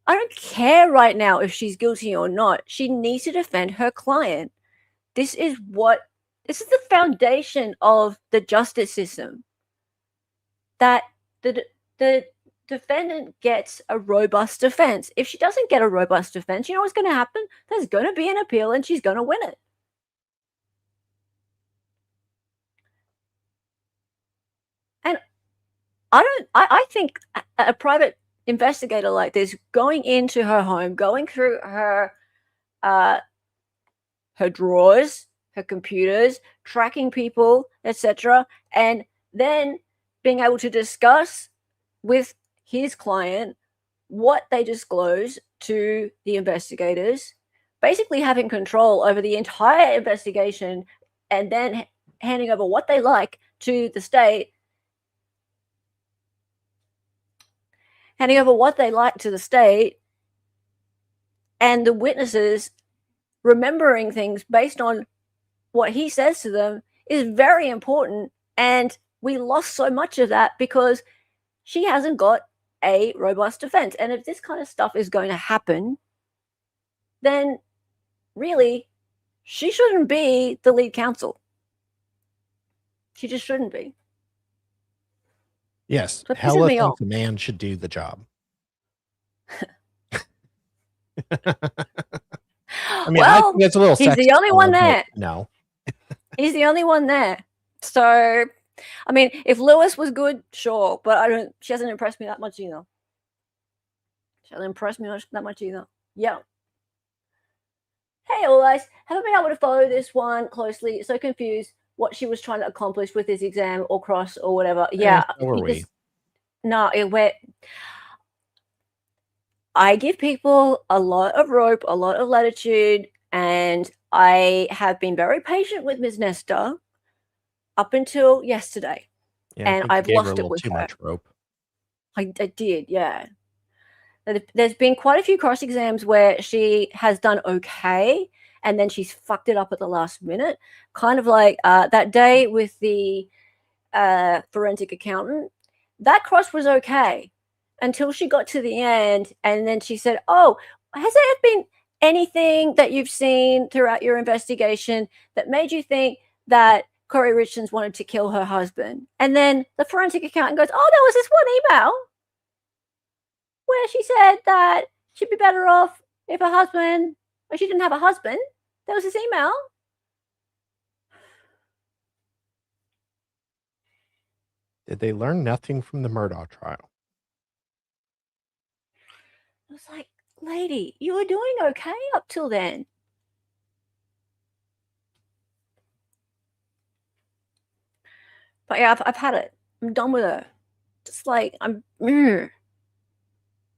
I don't care right now if she's guilty or not. She needs to defend her client. This is the foundation of the justice system. That the defendant gets a robust defense. If she doesn't get a robust defense, you know what's going to happen? There's going to be an appeal and she's going to win it. And I think a private investigator like this going into her home, going through her drawers, her computers, tracking people, etc., and then being able to discuss with his client what they disclose to the investigators, basically having control over the entire investigation, and then handing over what they like to the state, and the witnesses remembering things based on what he says to them is very important. And we lost so much of that because she hasn't got a robust defense. And if this kind of stuff is going to happen, then really she shouldn't be the lead counsel. She just shouldn't be. Yes, Hella thinks a man should do the job. I mean, I think that's a little he's sexist, the only one there. No. He's the only one there. So, I mean, if Lewis was good, sure, but she hasn't impressed me that much either. She hasn't impressed me that much either. Yeah. Hey, all guys, haven't been able to follow this one closely. So confused what she was trying to accomplish with this exam or cross or whatever. Yeah. So are we. I give people a lot of rope, a lot of latitude, and I have been very patient with Ms. Nesta up until yesterday. Yeah, and I I've gave her a lost it little with too her. much rope. I did, yeah. There's been quite a few cross exams where she has done okay, and then she's fucked it up at the last minute. Kind of like that day with the forensic accountant. That cross was okay until she got to the end, and then she said, "Oh, has there been anything that you've seen throughout your investigation that made you think that Kouri Richins wanted to kill her husband?" And then the forensic accountant goes, "Oh, there was this one email where she said that she'd be better off if her husband, or she didn't have a husband. There was this email." Did they learn nothing from the Murdaugh trial? I was like, lady, you were doing okay up till then. But yeah, I've had it. I'm done with her. Just like,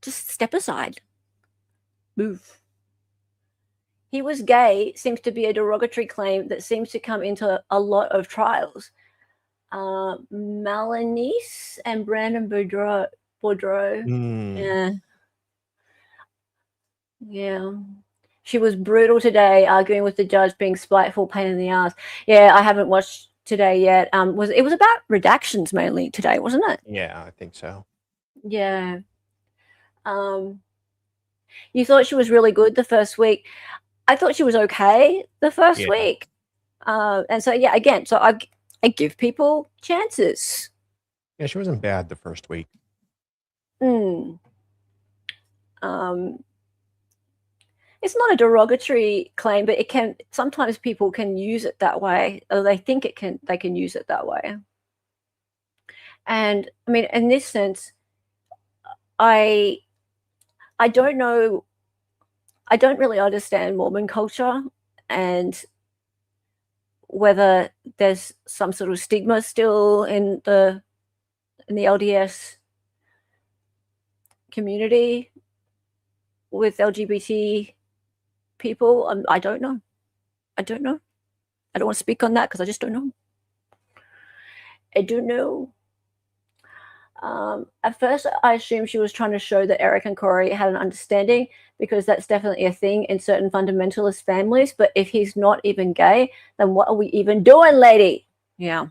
just step aside. Move. He was gay seems to be a derogatory claim that seems to come into a lot of trials. Melanice and Brandon Boudreau. Yeah. She was brutal today, arguing with the judge, being spiteful, pain in the ass. Yeah, I haven't watched today yet. It was about redactions mainly today, wasn't it? Yeah, I think so. Yeah. You thought she was really good the first week. I thought she was okay the first week. And so, yeah, again, so I give people chances. Yeah, she wasn't bad the first week. It's not a derogatory claim, but it can sometimes people can use it that way, or they think they can use it that way. And I mean, in this sense, I don't know. I don't really understand Mormon culture and whether there's some sort of stigma still in the LDS community with LGBT people. I don't know. I don't know. I don't want to speak on that because I just don't know. I don't know. At first, I assumed she was trying to show that Eric and Kouri had an understanding, because that's definitely a thing in certain fundamentalist families. But if he's not even gay, then what are we even doing, lady? Yeah.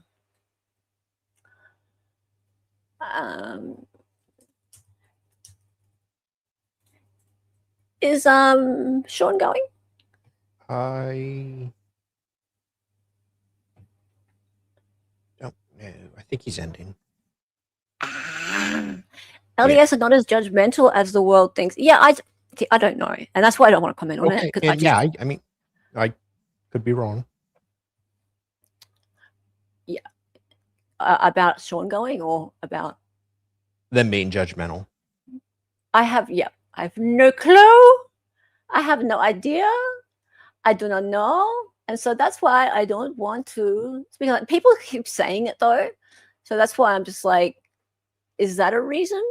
Is Sean going? I don't know. I think he's ending. LDS are not as judgmental as the world thinks. Yeah, I don't know, and that's why I don't want to comment on it. I mean, I could be wrong. Yeah, about Sean going or about them being judgmental. I have no clue. I have no idea. I do not know, and so that's why I don't want to speak. Like, people keep saying it though, so that's why I'm just like, is that a reason?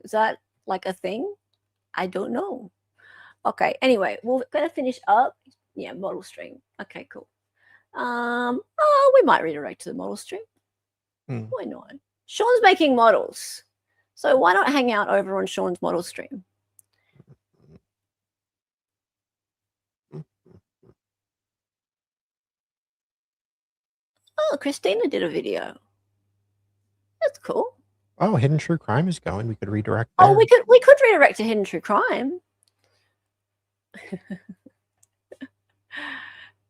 Is that like a thing? I don't know. Okay. Anyway, we're gonna finish up. Yeah, model stream. Okay, cool. We might redirect to the model stream. Why not? Sean's making models, so why not hang out over on Sean's model stream? Oh, Christina did a video. That's cool. Oh, Hidden True Crime is going. We could redirect. Oh, we could redirect to Hidden True Crime.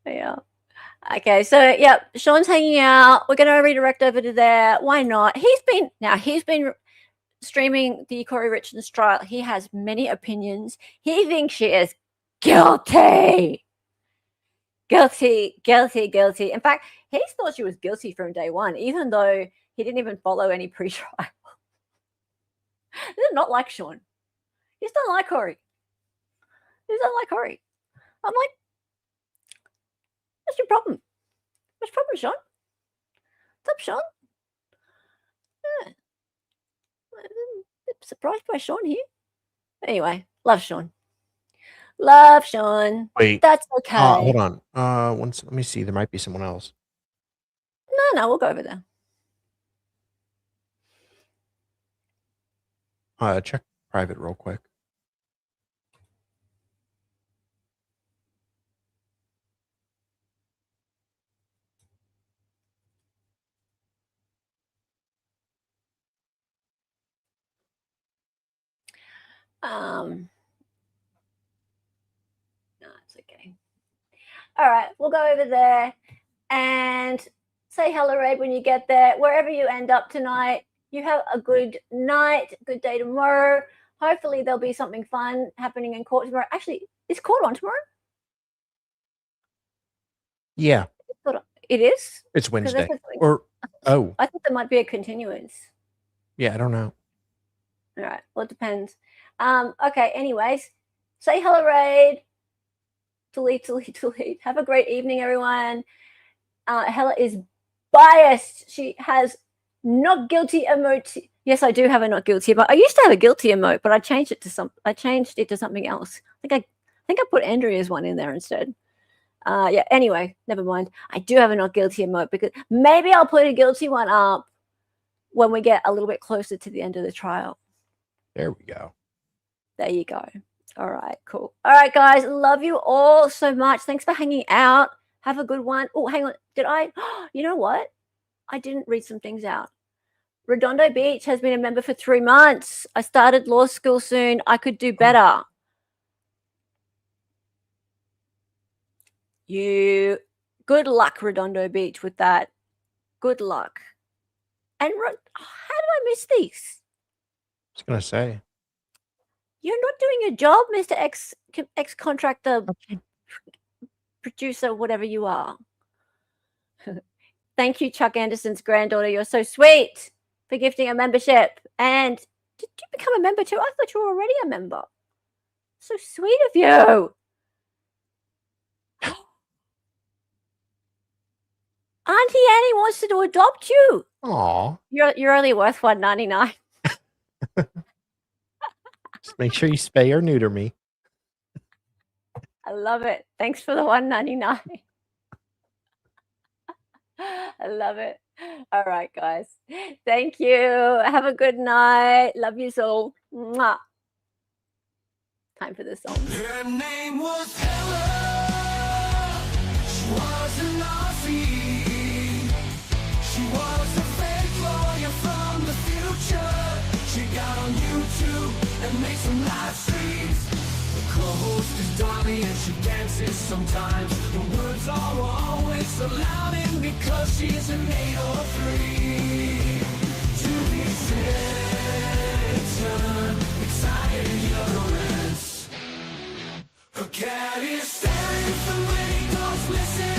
Yeah. Okay, so yeah, Sean's hanging out. We're gonna redirect over to there. Why not? He's been streaming the Kouri Richins trial. He has many opinions. He thinks she is guilty. Guilty, guilty, guilty. In fact, he thought she was guilty from day one, even though he didn't even follow any pre-trial. He did not like Sean. He just don't like Kouri. He just don't like Kouri. I'm like, what's your problem? What's your problem, Sean? What's up, Sean? Yeah. I'm a bit surprised by Sean here. Anyway, love Sean. Love Sean. Wait. That's okay. Hold on. Let me see. There might be someone else. No, we'll go over there. Check private real quick. No, it's okay. All right, we'll go over there and say hello, Ray, when you get there. Wherever you end up tonight, you have a good night, good day tomorrow. Hopefully there'll be something fun happening in court tomorrow. Actually, is court on tomorrow? Yeah. It is? It's Wednesday. Or, oh. I thought there might be a continuance. Yeah, I don't know. All right, well, it depends. Okay, anyways, say hello, Raid. Delete. Have a great evening, everyone. Hella is biased. She has not guilty emote. Yes, I do have a not guilty emote. I used to have a guilty emote, but I changed it to something else. I think I put Andrea's one in there instead. Yeah, anyway, never mind. I do have a not guilty emote because maybe I'll put a guilty one up when we get a little bit closer to the end of the trial. There we go. There you go. All right, cool. All right, guys, love you all so much. Thanks for hanging out. Have a good one. Oh, hang on. Did I? You know what? I didn't read some things out. Redondo Beach has been a member for 3 months. I started law school soon. I could do better. Good luck, Redondo Beach, with that. Good luck. And how did I miss these? I was gonna say. You're not doing your job, Mr. Ex-contractor, producer, whatever you are. Thank you, Chuck Anderson's granddaughter. You're so sweet for gifting a membership. And did you become a member too? I thought you were already a member. So sweet of you. Auntie Annie wants to adopt you. Aw. You're only worth $1.99. Just make sure you spay or neuter me. I love it. Thanks for the $1.99. I love it. All right, guys. Thank you. Have a good night. Love you so. Mwah. Time for the song. Her name was Hella. She was an Aussie. She was a fake lawyer from the future. She got on YouTube and made some live streams. The co-host is Dali and she dances sometimes. The words are always so loud and because she's an 803. To be certain, excited utterance. Her cat is staring from when he goes missing.